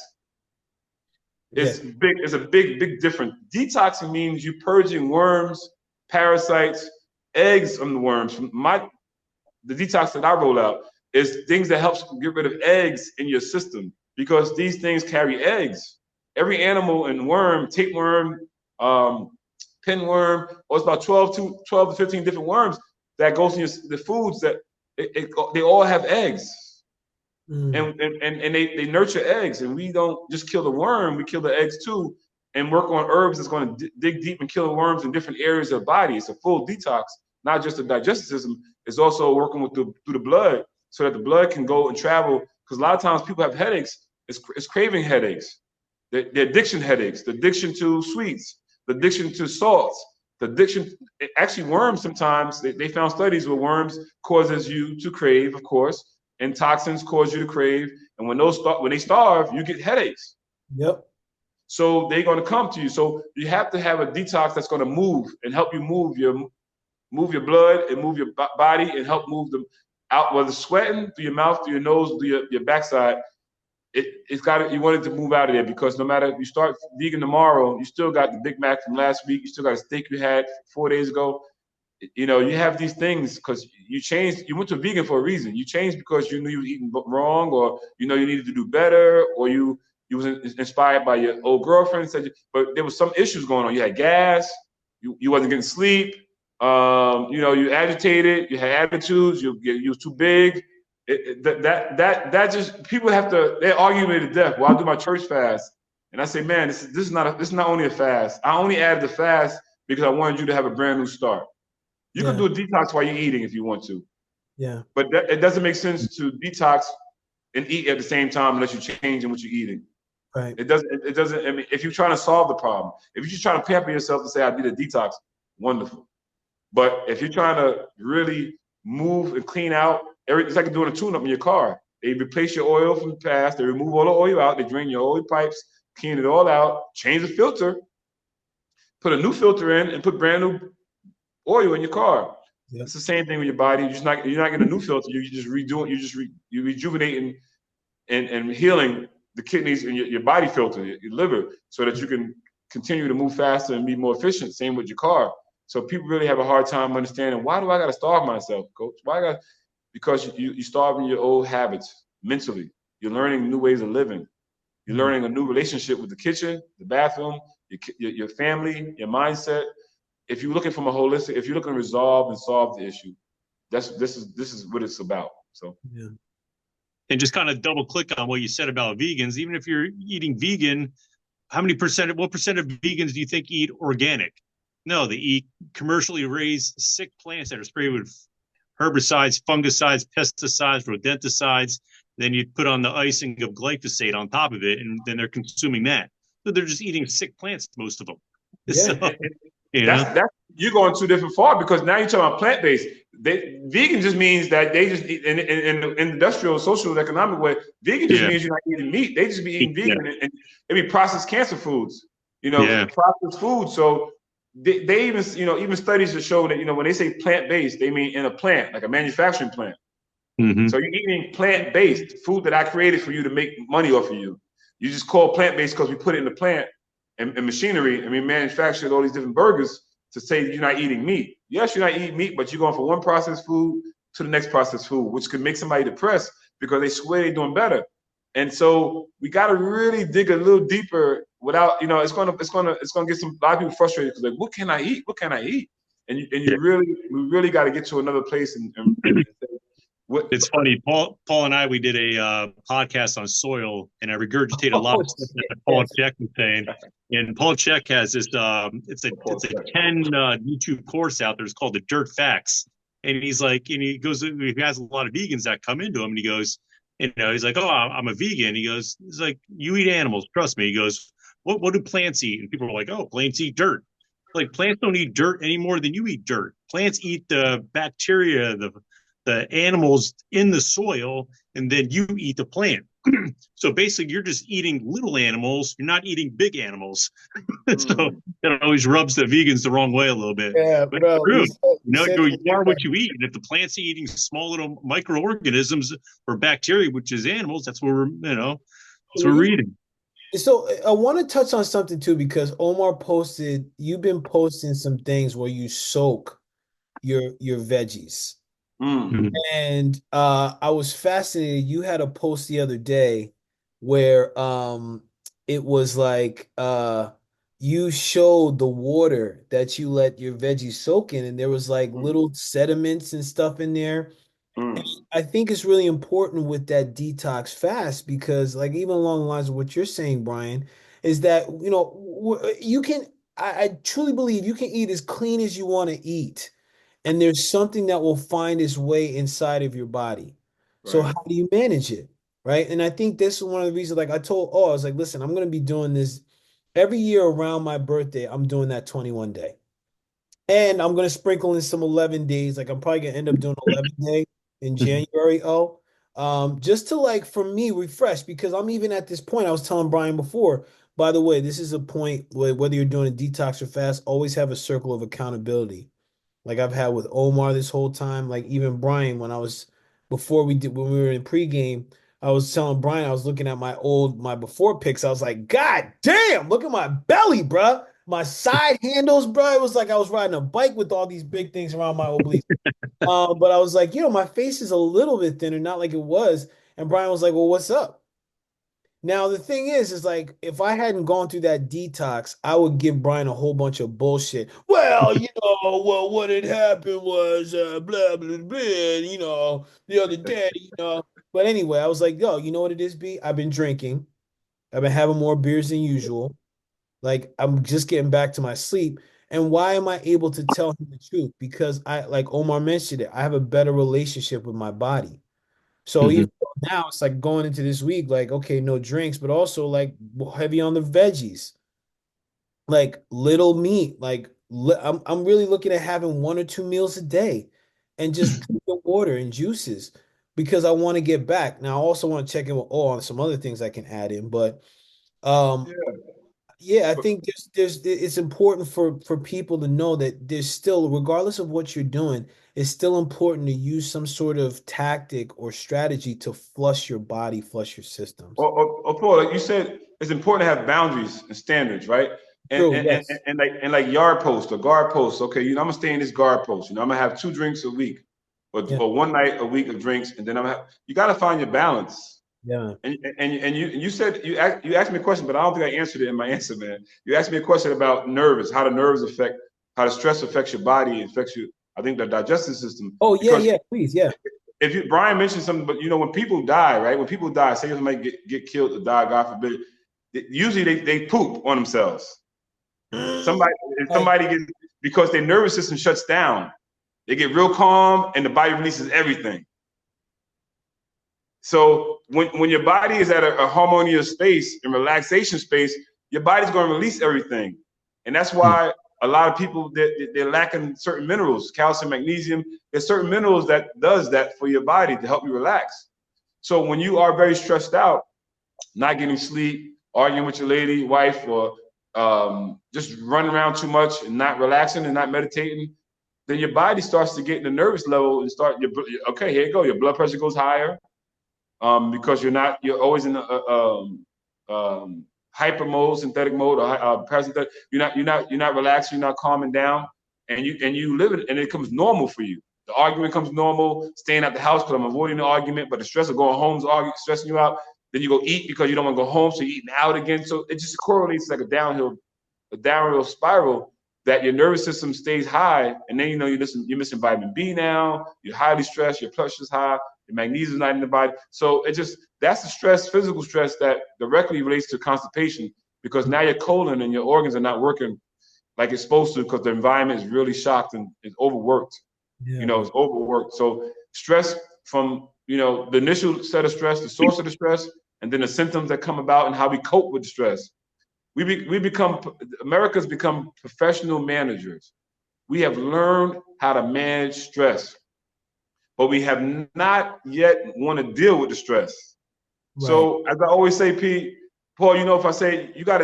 is big. It's a big difference. Detoxing means you purging worms, parasites, eggs from the worms. The detox that I roll out is things that helps get rid of eggs in your system, because these things carry eggs. Every animal and worm, tapeworm, pinworm, or it's about 12 to 15 different worms that goes in the foods that they all have eggs. And they nurture eggs, and we don't just kill the worm, we kill the eggs too, and work on herbs that's going to dig deep and kill the worms in different areas of the body. It's a full detox, not just the digestive system. It's also working through the blood, so that the blood can go and travel. Because a lot of times people have headaches. It's craving headaches, the addiction headaches, the addiction to sweets, the addiction to salts, the addiction. Actually, worms sometimes they found studies where worms causes you to crave, of course. And toxins cause you to crave, and when they starve, you get headaches. Yep. So they're going to come to you. So you have to have a detox that's going to move and help you move your blood and move your body and help move them out, whether sweating through your mouth, through your nose, through your backside. You want it to move out of there, because no matter if you start vegan tomorrow, you still got the Big Mac from last week. You still got a steak you had 4 days ago. You have these things because you changed. You went to vegan for a reason. You changed because you knew you were eating wrong, or you needed to do better, or you was inspired by your old girlfriend. But there was some issues going on. You had gas. You wasn't getting sleep. You agitated. You had attitudes. You was too big. That just, people they argue me to death. Well, I do my church fast, and I say, man, this is not only a fast. I only added the fast because I wanted you to have a brand new start. You can do a detox while you're eating if you want to. Yeah. But it doesn't make sense to detox and eat at the same time unless you're changing what you're eating. Right. It doesn't, I mean, if you're trying to solve the problem, if you're just trying to pamper yourself to say, I did a detox, wonderful. But if you're trying to really move and clean out, it's like doing a tune-up in your car. They replace your oil from the past, they remove all the oil out, they drain your oil pipes, clean it all out, change the filter, put a new filter in, and put brand new oil in your car. Yep. It's the same thing with your body. You're not getting a new filter. You're just redoing. You're rejuvenating and healing the kidneys and your body filter, your liver, so that you can continue to move faster and be more efficient. Same with your car. So people really have a hard time understanding, why do I got to starve myself, coach? Because you're starving your old habits mentally. You're learning new ways of living. You're learning a new relationship with the kitchen, the bathroom, your family, your mindset. If you're looking from a holistic, if you're looking to resolve and solve the issue, this is what it's about. So yeah. And just kind of double click on what you said about vegans. Even if you're eating vegan, what percent of vegans do you think eat organic? No, they eat commercially raised sick plants that are sprayed with herbicides, fungicides, pesticides, rodenticides. Then you put on the icing of glyphosate on top of it, and then they're consuming that. So they're just eating sick plants, most of them. Yeah. So, you're going too different far, because now you're talking about plant-based. Vegan just means that they just eat in the industrial, social, economic way. Vegan just means you're not eating meat. They just be eating vegan and it be processed cancer foods, processed food. So they even, even studies have shown that, when they say plant-based, they mean in a plant, like a manufacturing plant. Mm-hmm. So you're eating plant-based food that I created for you to make money off of you. You just call plant-based because we put it in the plant and machinery, and we manufactured all these different burgers to say you're not eating meat. Yes, you're not eating meat, but you're going from one processed food to the next processed food, which could make somebody depressed because they swear they're doing better. And so we got to really dig a little deeper without, it's gonna get a lot of people frustrated because like, what can I eat? What can I eat? And we really got to get to another place and it's funny. Paul and I, we did a podcast on soil, and I regurgitated a lot of stuff that Paul Check was saying. And Paul Check has this. It's a 10 YouTube course out there. It's called the Dirt Facts. And he's like, and he has a lot of vegans that come into him, and he goes, he's like, oh, I'm a vegan. He's like, you eat animals, trust me. He goes, what do plants eat? And people are like, oh, plants eat dirt. Like, plants don't eat dirt any more than you eat dirt. Plants eat the bacteria, the animals in the soil, and then you eat the plant. So basically, you're just eating little animals. You're not eating big animals. So it always rubs the vegans the wrong way a little bit. Yeah, but bro. it's true. You are what you eat. And if the plants are eating small little microorganisms or bacteria, which is animals, that's what we're eating. So I want to touch on something too, because Omar you've been posting some things where you soak your veggies. Mm. And I was fascinated. You had a post the other day where it was like you showed the water that you let your veggies soak in, and there was like little sediments and stuff in there. And I think it's really important with that detox fast because, like, even along the lines of what you're saying, Brian, is that you can. I truly believe you can eat as clean as you want to eat, and there's something that will find its way inside of your body. So Right. how do you manage it? Right. And I think this is one of the reasons, like I was like, listen, I'm going to be doing this every year around my birthday. I'm doing that 21 day. And I'm going to sprinkle in some 11 days. Like I'm probably going to end up doing 11 day in January. Just to, like, for me, refresh, because I'm even at this point, I was telling Brian before, by the way, this is a point where whether you're doing a detox or fast, always have a circle of accountability. Like I've had with Omar this whole time, like even Brian, when we were in pregame, I was telling Brian, I was looking at my before pics. I was like, God damn, look at my belly, bruh. My side handles, bro. It was like I was riding a bike with all these big things around my obliques. But I was like, my face is a little bit thinner, not like it was. And Brian was like, well, what's up? Now, the thing is like, if I hadn't gone through that detox, I would give Brian a whole bunch of bullshit. Well, what had happened was blah, blah, blah, the other day, But anyway, I was like, yo, you know what it is, B? I've been drinking. I've been having more beers than usual. Like, I'm just getting back to my sleep. And why am I able to tell him the truth? Because like Omar mentioned it, I have a better relationship with my body. So even now it's like going into this week, like, okay, no drinks, but also like heavy on the veggies, like little meat. Like I'm really looking at having 1 or 2 meals a day and just drinking water and juices because I want to get back. Now I also want to check in with on some other things I can add in, but um yeah, I think it's important for people to know that there's still, regardless of what you're doing, it's still important to use some sort of tactic or strategy to flush your body, flush your systems. Paul, like you said, it's important to have boundaries and standards, right? And True, and, and, yes. and like yard posts or guard posts. Okay, I'm gonna stay in this guard post. I'm gonna have 2 drinks a week, Yeah, or one night a week of drinks, and then you got to find your balance. yeah. And you said you asked me a question, but I don't think I answered it in my answer, man. You asked me a question about nerves, how the stress affects your body, affects you. I think the digestive system. Oh, yeah, Because yeah, please, yeah. if Brian mentioned something, but when people die, right? When people die, say somebody get killed or die, God forbid, usually they poop on themselves. Somebody gets, because their nervous system shuts down. They get real calm, and the body releases everything. So when your body is at a harmonious space and relaxation space, your body's going to release everything. And that's why a lot of people, they're lacking certain minerals, calcium, magnesium. There's certain minerals that does that for your body to help you relax. So when you are very stressed out, not getting sleep, arguing with your lady, wife, or just running around too much and not relaxing and not meditating, then your body starts to get in the nervous level and okay, here you go. Your blood pressure goes higher, because you're always in hyper mode, synthetic mode, or parasympathetic. You're not relaxed. You're not calming down, and you live it, and it becomes normal for you. The argument comes normal. Staying at the house because I'm avoiding the argument, but the stress of going home is stressing you out. Then you go eat because you don't want to go home, so you're eating out again. So it just correlates like a downhill spiral, that your nervous system stays high, and then you're missing vitamin B now. You're highly stressed. Your blood sugar's high. Your magnesium is not in the body. So that's the stress, physical stress, that directly relates to constipation, because now your colon and your organs are not working like it's supposed to, because the environment is really shocked and it's overworked. Yeah. It's overworked. So stress from, the initial set of stress, the source of the stress, and then the symptoms that come about and how we cope with the stress. America's become professional managers. We have learned how to manage stress, but we have not yet want to deal with the stress. Right. So as I always say, Paul, if I say you got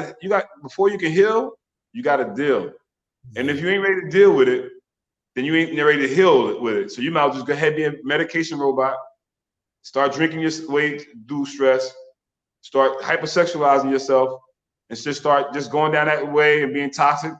before you can heal, you got to deal. Yeah. And if you ain't ready to deal with it, then you ain't ready to heal with it. So you might just go ahead and be a medication robot, start drinking your way through stress, start hypersexualizing yourself, and just start going down that way and being toxic.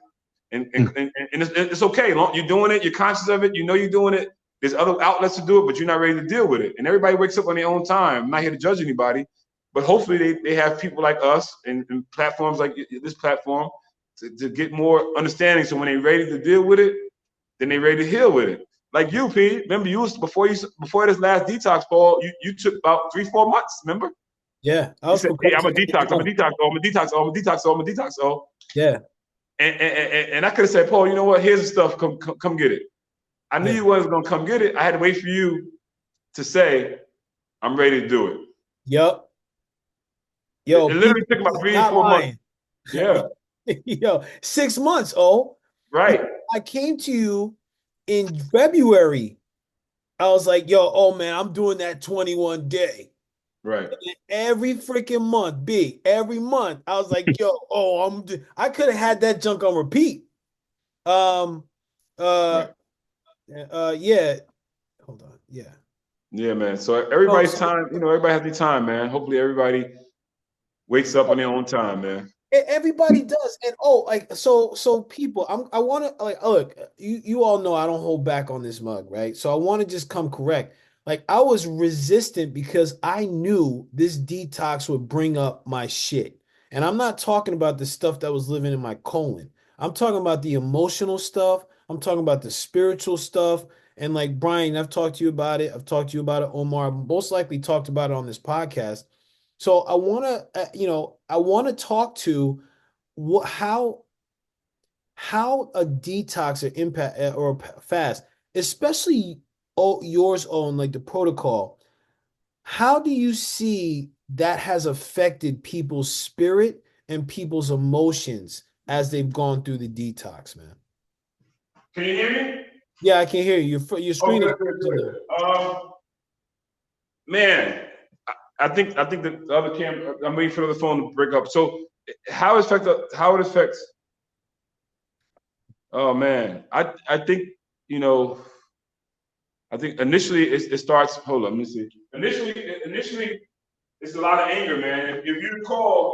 And it's okay. You're doing it. You're conscious of it. You're doing it. There's other outlets to do it, but you're not ready to deal with it. And everybody wakes up on their own time. I'm not here to judge anybody, but hopefully they have people like us and platforms like this platform to get more understanding. So when they're ready to deal with it, then they're ready to heal with it. Like you, P. Remember, before this last detox, Paul, you took about 3-4 months. Remember? Yeah. You said, hey, I'm a detox. I'm a detox. Oh, I'm a detox. Oh, I'm a detox. Oh, I'm a detox. Oh. Yeah. And I could have said, Paul, you know what? Here's the stuff. Come get it. I knew you wasn't gonna come get it. I had to wait for you to say, I'm ready to do it. Yep. Yo, it literally took about 3 or 4 months. Yeah. Yo, 6 months. Oh, right. I came to you in February. I was like, oh man, I'm doing that 21 day. Right. And every freaking month, every month, I was like, I could have had that junk on repeat. Right. Yeah. Hold on. Yeah. Yeah, man. So everybody's time, everybody has their time, man. Hopefully everybody wakes up on their own time, man. Everybody does. And so people, I want to look, you all know I don't hold back on this mug, right? So I want to just come correct. Like, I was resistant because I knew this detox would bring up my shit. And I'm not talking about the stuff that was living in my colon. I'm talking about the emotional stuff. I'm talking about the spiritual stuff. And like, Brian, I've talked to you about it. I've talked to you about it, Omar. Most likely talked about it on this podcast. So I want to, talk to how a detox or impact or fast, especially yours own, like the protocol. How do you see that has affected people's spirit and people's emotions as they've gone through the detox, man? Can you hear me? Yeah, I can hear you. Your screen is good. Man, I think the other camera, I'm waiting for the phone to break up. So how it affects, oh man, I think, I think initially it starts, hold on, let me see. Initially it's a lot of anger, man. If you recall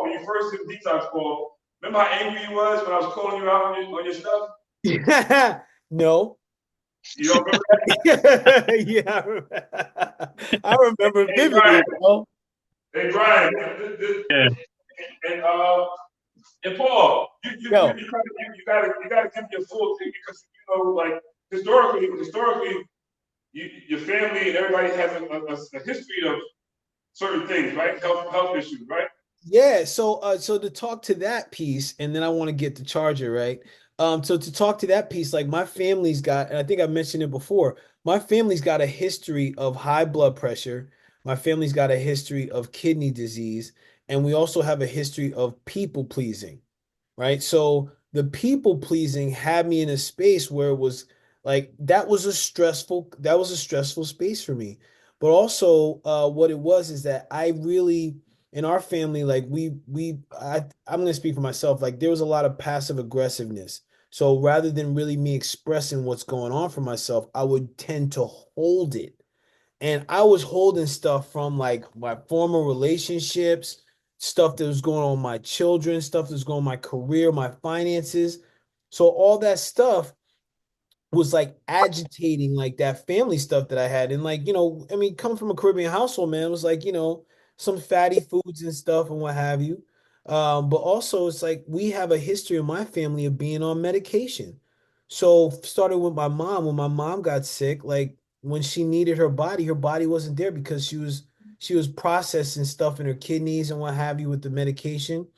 when you first did the detox call, remember how angry you was when I was calling you out on your stuff? Yeah. No. You don't remember that? Yeah, I remember vividly. Hey, Brian. Yeah. And Paul, you gotta give me a full thing, because like historically, your family and everybody has a history of certain things, right? Health issues, right? Yeah. So to talk to that piece, and then I want to get the charger, right? So to talk to that piece, like, my family's got, and I think I mentioned it before, my family's got a history of high blood pressure. My family's got a history of kidney disease, and we also have a history of people pleasing, right? So the people pleasing had me in a space where it was like, that was a stressful space for me. But also, what it was is that I really, in our family, like, I'm going to speak for myself. Like, there was a lot of passive aggressiveness. So rather than really me expressing what's going on for myself, I would tend to hold it. And I was holding stuff from like my former relationships, stuff that was going on with my children, stuff that was going on with my career, my finances. So all that stuff was like agitating like that family stuff that I had. And like, I mean, coming from a Caribbean household, man, it was like, some fatty foods and stuff and what have you. But also it's like we have a history in my family of being on medication. So starting with my mom, when my mom got sick, like when she needed her body wasn't there because she was processing stuff in her kidneys and what have you with the medication.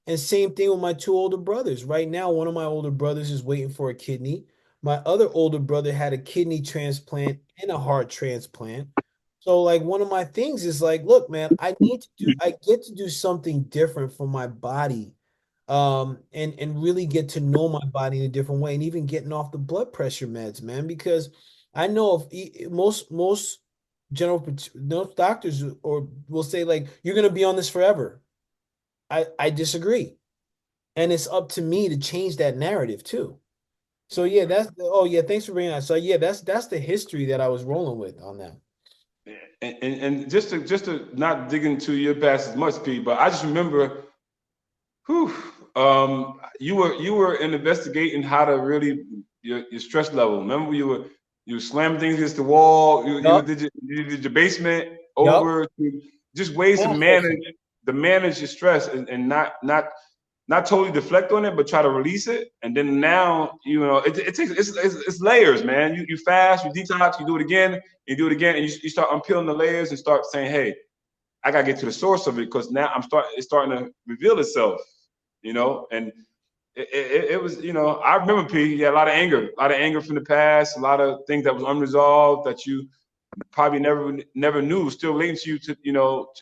And same thing with my two older brothers. Right now, one of my older brothers is waiting for a kidney. My other older brother had a kidney transplant and a heart transplant. So, like, one of my things is like, look, man, I get to do something different for my body, and really get to know my body in a different way, and even getting off the blood pressure meds, man, because I know if most most doctors or will say like you're gonna be on this forever. I disagree. And it's up to me to change that narrative too. So yeah, oh yeah, thanks for bringing that. So yeah, that's the history that I was rolling with on that. And just to not dig into your past as much, Pete, but I just remember, whew, you were investigating how to really your stress level. Remember you were slamming things against the wall. Yup, You did your basement yup. over to just ways to Manifesting. manage your stress and not totally deflect on it, but try to release it. And then now, it takes it's layers, man. You fast, you detox, you do it again, and you start unpeeling the layers and start saying, hey, I gotta get to the source of it because now it's starting to reveal itself, and it was, I remember P, yeah, a lot of anger from the past, a lot of things that was unresolved that you probably never knew still latent to you to,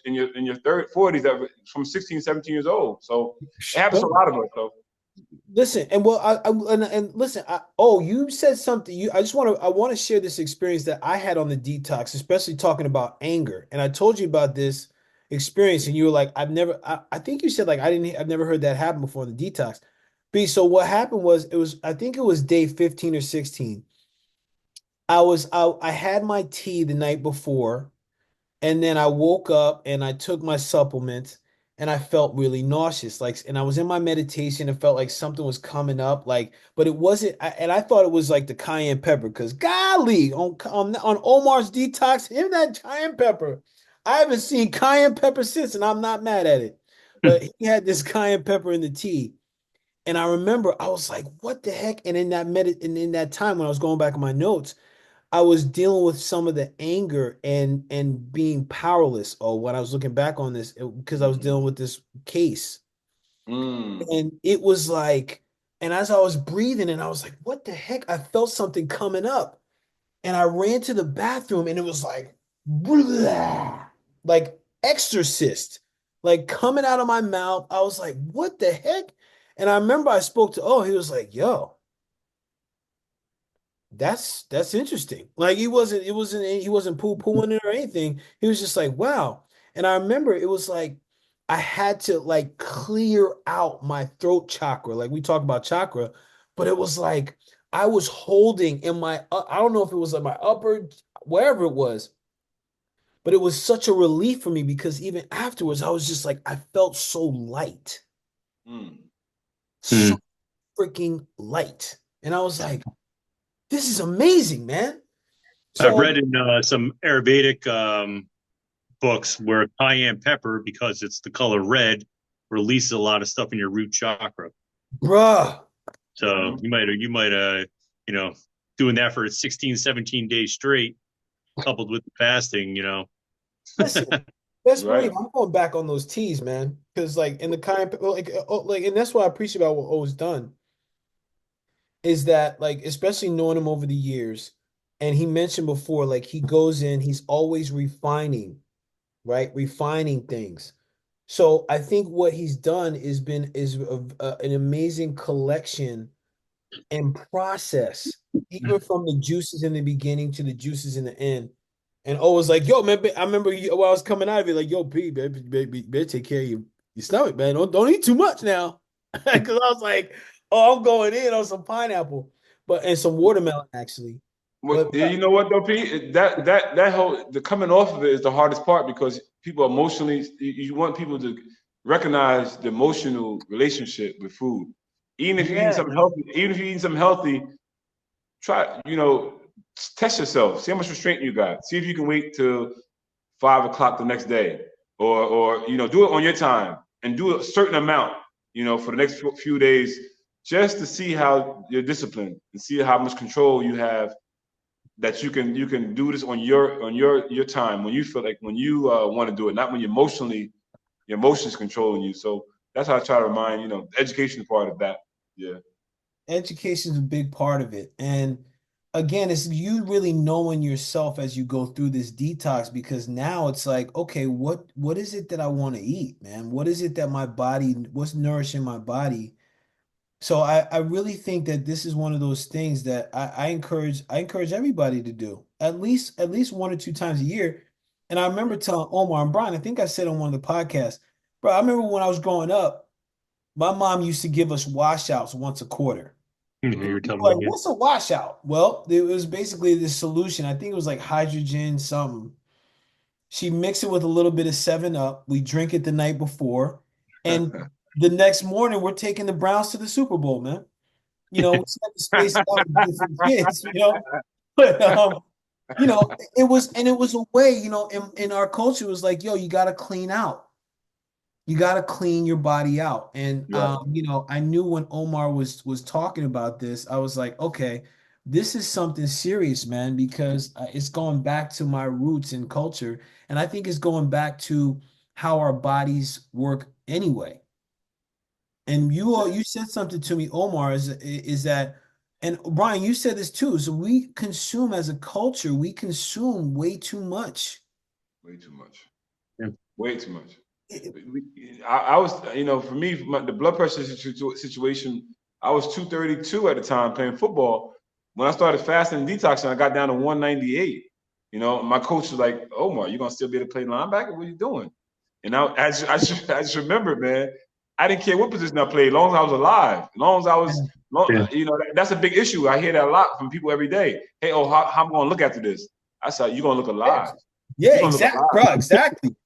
in your third 40s that from 16, 17 years old. So it happens to a lot of us. So Listen, and well, and listen. Oh, you said something. I want to share this experience that I had on the detox, especially talking about anger. And I told you about this experience, and you were like, "I've never." I think you said like, I've never heard that happen before in the detox." B. So what happened was, I think it was day 15 or 16. I had my tea the night before, and then I woke up and I took my supplements and I felt really nauseous. Like, and I was in my meditation and felt like something was coming up, like, but it wasn't. And I thought it was like the cayenne pepper, because golly, on Omar's detox, him that cayenne pepper. I haven't seen cayenne pepper since, and I'm not mad at it. But he had this cayenne pepper in the tea. And I remember I was like, what the heck? And in that time when I was going back in my notes, I was dealing with some of the anger and being powerless. Or when I was looking back on this, because I was dealing with this case, mm, and it was like, and as I was breathing, and I was like, "What the heck?" I felt something coming up, and I ran to the bathroom, and it was like, blah, like exorcist, like coming out of my mouth. I was like, "What the heck?" And I remember I spoke to, he was like, "Yo, that's interesting." Like he wasn't poo-pooing it or anything. He was just like, wow. And I remember it was like I had to like clear out my throat chakra. Like we talk about chakra, but it was like I was holding in my I don't know if it was like my upper, wherever it was, but it was such a relief for me because even afterwards I was just like I felt so light. mm. So freaking light. And I was like, this is amazing, man. I've So read in some Ayurvedic books where cayenne pepper, because it's the color red, releases a lot of stuff in your root chakra. bruh. So you know, doing that for 16, 17 days straight, coupled with the fasting, Listen, best believe Right. I'm going back on those teas, man. Because like in the kind, like, and that's what I appreciate about what O's done is that like, especially knowing him over the years, and he mentioned before, like he goes in, he's always refining, right? Refining things. So I think what he's done is an amazing collection and process, even from the juices in the beginning to the juices in the end. And O was like, "Yo, man, I remember when I was coming out of it, like, yo, P, baby, better take care of your stomach, man. Don't eat too much now." Because I was like, Oh, I'm going in on some pineapple, and some watermelon actually. What you know what though, Pete? That whole the coming off of it is the hardest part because people emotionally you want people to recognize the emotional relationship with food. Even if you're eating Yeah, something healthy, try test yourself. See how much restraint you got. See if you can wait till 5 o'clock the next day, or do it on your time and do a certain amount, for the next few days, just to see how you're disciplined and see how much control you have that you can do this on your time when you feel like when you want to do it, not when your emotions controlling you. So that's how I try to remind the education part of that. Yeah. education is a big part of it. And again, it's you really knowing yourself as you go through this detox because now it's like, okay, what is it that I want to eat, man? What is it that what's nourishing my body? So I really think that this is one of those things that I encourage everybody to do at least 1 or 2 times a year. And I remember telling Omar and Brian, I think I said on one of the podcasts, bro, I remember when I was growing up, my mom used to give us washouts once a quarter. You were telling me Like, again. what's a washout? Well, it was basically this solution. I think it was like hydrogen something. She mixed it with a little bit of 7 Up. We drink it the night before. And the next morning, we're taking the Browns to the Super Bowl, man. We set the space out with different kids. But it was a way, in our culture, it was like, yo, you gotta clean out. You gotta clean your body out. And Yeah. I knew when Omar was talking about this, I was like, okay, this is something serious, man, because it's going back to my roots and culture. And I think it's going back to how our bodies work anyway. And you said something to me, Omar, is that, and Brian, you said this too. So we consume as a culture, we consume way too much. Way too much. Yeah. Way too much. I was, for me, the blood pressure situation, I was 232 at the time playing football. When I started fasting and detoxing, I got down to 198. My coach was like, Omar, you going to still be able to play linebacker? What are you doing? And I just remember, man, I didn't care what position I played, as long as I was alive, as long as I was, Yeah. that's a big issue. I hear that a lot from people every day. Hey, how am I going to look after this? I said, you're going to look alive. Yeah, You're going to look exactly, bro, exactly.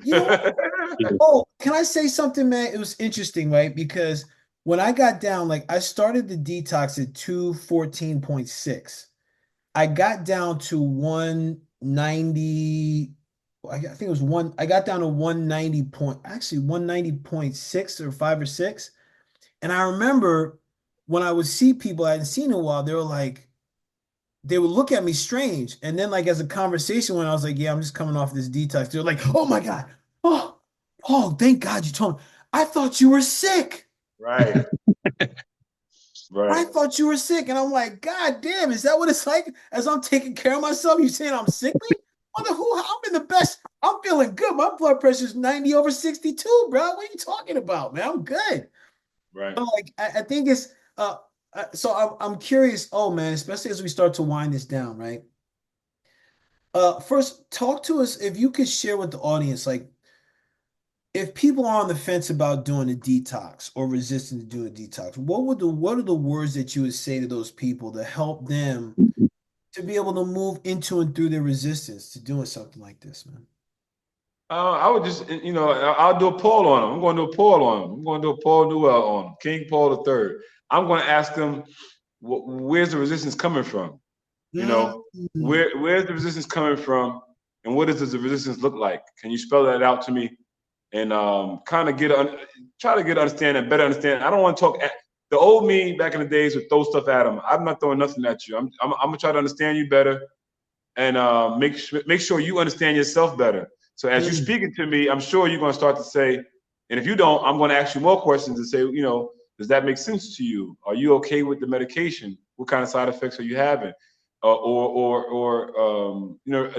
You know what? alive. Oh, can I say something, man? It was interesting, right? Because when I got down, like I started the detox at 214.6. I got down to 190. I think it was one. I got down to 190.6 or 5 or 6. And I remember when I would see people I hadn't seen in a while, they would look at me strange. And then, like, as a conversation, when I was like, yeah, I'm just coming off this detox, they're like, oh my God. Oh, Paul, thank God you told me. I thought you were sick. Right. I Right. thought you were sick. And I'm like, God damn, is that what it's like as I'm taking care of myself? You saying I'm sickly? I'm in the best. I'm feeling good. My blood pressure's 90 over 62, bro. What are you talking about, man? I'm good. Right. So, like, I think it's so I'm curious. Oh man, especially as we start to wind this down, right? First, talk to us if you could share with the audience, like, if people are on the fence about doing a detox or resistant to doing a detox, what are the words that you would say to those people to help them to be able to move into and through their resistance to doing something like this, man? I would just, I'll do a poll on him. I'm going to do a poll on him. I'm going to do a Paul Newell on him, King Paul III. I'm going to ask him, where's the resistance coming from? Mm. Where's the resistance coming from, and what does the resistance look like? Can you spell that out to me? And kind of try to get understanding, better understanding. I don't want to talk. The old me back in the days would throw stuff at him. I'm not throwing nothing at you. I'm gonna try to understand you better and make sure you understand yourself better. So as you're Mm. speaking to me, I'm sure you're going to start to say, and if you don't, I'm going to ask you more questions and say, does that make sense to you? Are you okay with the medication? What kind of side effects are you having? Is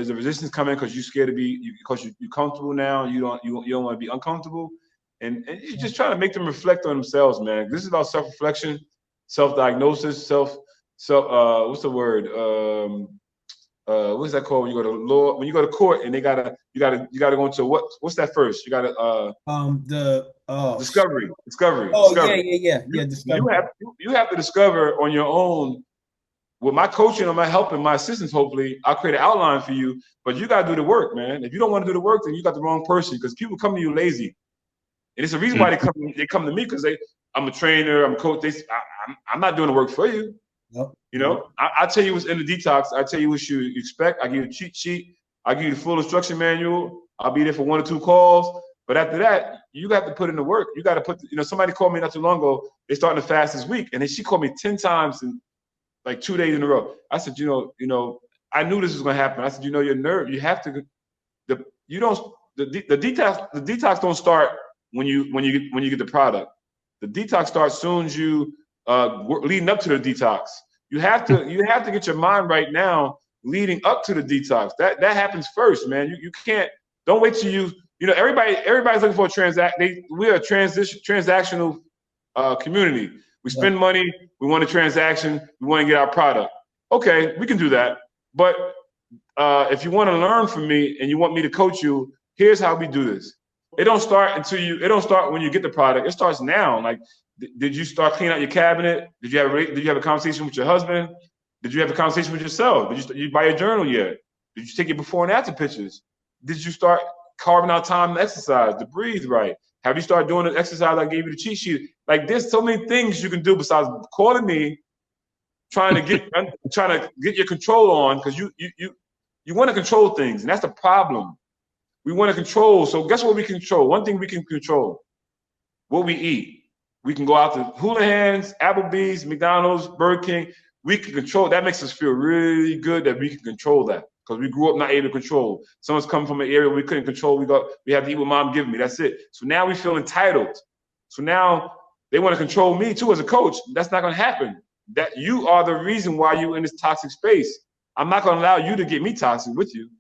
the resistance coming because you're scared to because you're comfortable now? You don't want to be uncomfortable, and you just try to make them reflect on themselves, man. This is about self-reflection, self-diagnosis, what's the word? what's that called when you go to law, when you go to court and you gotta go into what's that first? You gotta discovery. Oh yeah. Discovery. You have to discover on your own. With my coaching or my help and my assistance, hopefully, I'll create an outline for you. But you gotta do the work, man. If you don't want to do the work, then you got the wrong person, because people come to you lazy. And it's the reason why they come to me, because I'm a trainer, I'm a coach. I'm not doing the work for you. Nope. You know, I tell you what's in the detox. I tell you what you expect. I give you a cheat sheet. I give you the full instruction manual. I'll be there for 1 or 2 calls. But after that, you got to put in the work. You got to put, somebody called me not too long ago. They starting to fast this week. And then she called me 10 times in like 2 days in a row. I said, I knew this was going to happen. I said, your nerve, you have to, the detox don't start when you get the product. The detox starts soon as you leading up to the detox. You have to get your mind right now leading up to the detox. That happens first, man. You can't, don't wait till everybody's looking for a we're a transactional community. We spend money, we want a transaction, we want to get our product. Okay, we can do that. But if you want to learn from me and you want me to coach you, here's how we do this. It don't start when you get the product. It starts now. Like, did you start cleaning out your cabinet? Did you have a conversation with your husband? Did you have a conversation with yourself? Did you buy a journal yet? Did you take your before and after pictures? Did you start carving out time to exercise, to breathe right? Have you started doing the exercise I gave you the cheat sheet? Like, there's so many things you can do besides calling me, trying to get your control on, because you want to control things, and that's the problem. We want to control. So guess what we control? One thing we can control: what we eat. We can go out to Houlihan's, Applebee's, McDonald's, Burger King. We can control. That makes us feel really good that we can control that, because we grew up not able to control. Someone's come from an area we couldn't control. We have to eat what mom gave me. That's it. So now we feel entitled. So now they want to control me too as a coach. That's not going to happen. That you are the reason why you're in this toxic space. I'm not going to allow you to get me toxic with you.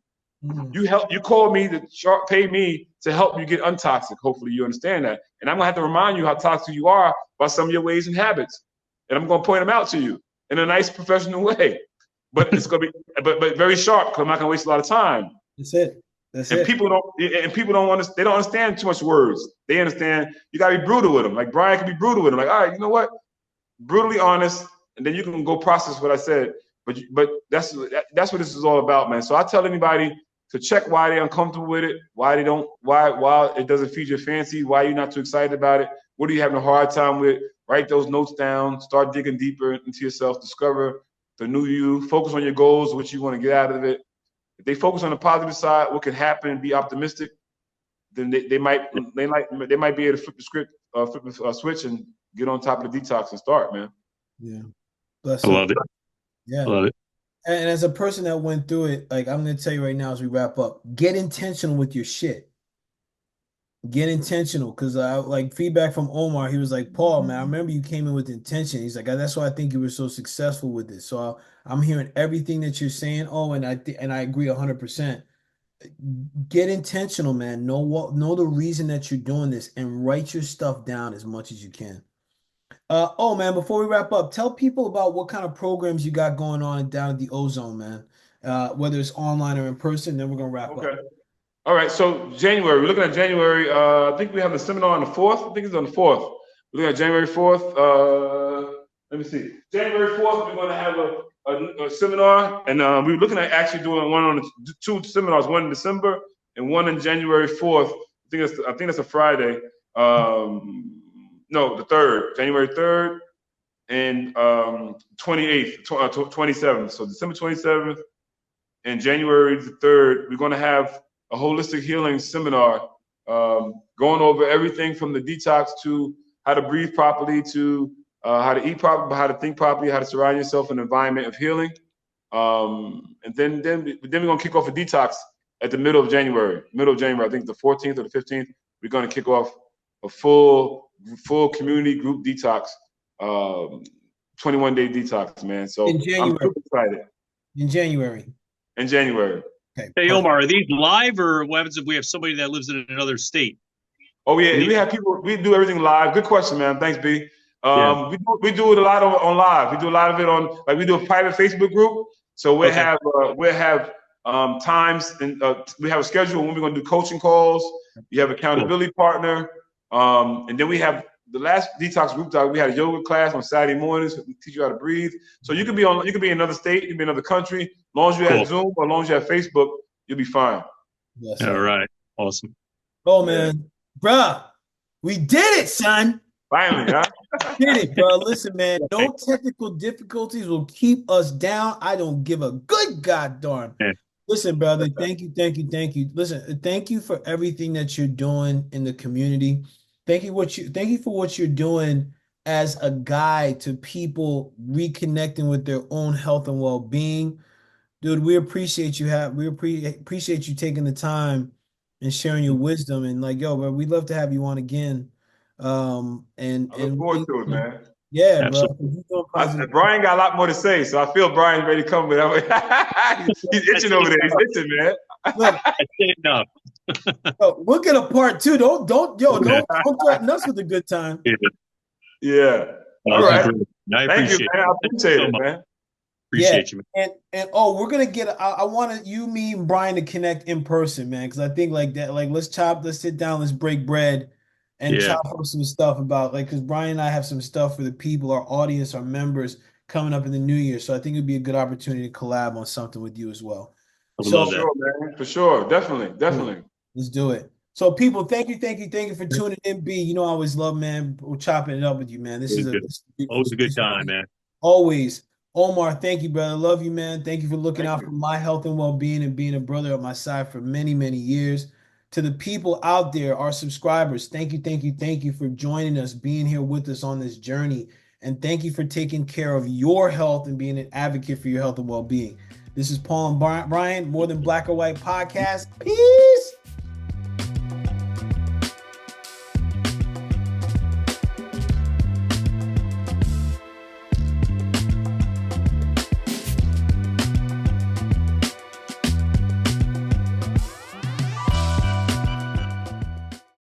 You call me to pay me to help you get untoxic. Hopefully you understand that. And I'm gonna have to remind you how toxic you are by some of your ways and habits. And I'm gonna point them out to you in a nice professional way. But it's gonna be but very sharp, because I'm not gonna waste a lot of time. That's it. People don't understand. They don't understand too much words. They understand you gotta be brutal with them. Like Brian can be brutal with them. Like, all right, you know what? Brutally honest, and then you can go process what I said. But that's what this is all about, man. So I tell anybody to check why they're uncomfortable with it, why it doesn't feed your fancy, why you're not too excited about it, what are you having a hard time with. Write those notes down, start digging deeper into yourself, discover the new you, focus on your goals, what you want to get out of it. If they focus on the positive side, what can happen, and be optimistic, then they might be able to flip the script, flip the switch, and get on top of the detox and start, man. Yeah. I love it. Yeah. I love it. And as a person that went through it, like, I'm going to tell you right now as we wrap up, get intentional with your shit. Get intentional, because like feedback from Omar, he was like, Paul, man, I remember you came in with intention. He's like, that's why I think you were so successful with this. So I'm hearing everything that you're saying. Oh, and I agree 100%. Get intentional, man. Know the reason that you're doing this, and write your stuff down as much as you can. Oh man, before we wrap up, tell people about what kind of programs you got going on down at the Ozone, man. Whether it's online or in person, then we're gonna wrap up. All right, so January, we're looking at January. I think we have a seminar on the 4th. I think it's on the 4th. We're looking at January 4th. Let me see. January 4th, we're gonna have a seminar, and we're looking at actually doing one on the 2 seminars, one in December and one in January 4th. I think that's a Friday. No, the 3rd, January 3rd, and 28th, 27th. So December 27th and January the 3rd, we're going to have a holistic healing seminar, going over everything from the detox to how to breathe properly, to how to eat properly, how to think properly, how to surround yourself in an environment of healing. And then we're going to kick off a detox at the middle of January. I think the 14th or the 15th, we're going to kick off a full community group detox, 21-day detox, man. So I'm super excited. In January. Okay, hey, Omar, are these live, or what happens if we have somebody that lives in another state? Oh yeah, we have people. We do everything live. Good question, man. Thanks, B. We do it a lot on live. We do a lot of it on, like, we do a private Facebook group. So we'll have times, and we have a schedule when we're going to do coaching calls. You have accountability partner, and then we have the last detox group talk. We had a yoga class on Saturday mornings to teach you how to breathe. So you could be in another state, you can be in another country. As long as you have Zoom or as long as you have Facebook, you'll be fine. Yes, all right, awesome. Oh man, bruh, we did it, son. Finally, huh? Did it, bro. Listen, man, no technical difficulties will keep us down. I don't give a good goddamn. Yeah. Listen, brother, thank you. Listen, thank you for everything that you're doing in the community. Thank you for what you're doing as a guide to people reconnecting with their own health and well-being. Dude, we appreciate you appreciate you taking the time and sharing your wisdom, and like, yo, bro, we'd love to have you on again. And I look forward to it, man. Yeah, absolutely. bro. Brian got a lot more to say, so I feel Brian's ready to come with that. He's itching over there. He's itching, man. Look, I say enough. We'll get a part two. Don't threaten us with a good time. Yeah. All right. I appreciate it. Man. I appreciate it, man. Appreciate you, man. And we're gonna get. I want you, me, and Brian to connect in person, man, because I think like that. Like, let's sit down, let's break bread, and chop up some stuff about because Brian and I have some stuff for the people, our audience, our members coming up in the new year. So I think it'd be a good opportunity to collab on something with you as well. For sure, definitely. Let's do it. So people, thank you for tuning in. B, you know I always love, man. We're chopping it up with you, man. This is always a good time, man. Always. Omar, thank you, brother. Love you, man. Thank you for looking out for my health and well-being and being a brother at my side for many, many years. To the people out there, our subscribers, thank you for joining us, being here with us on this journey. And thank you for taking care of your health and being an advocate for your health and well-being. This is Paul and Brian, More Than Black or White podcast. Peace.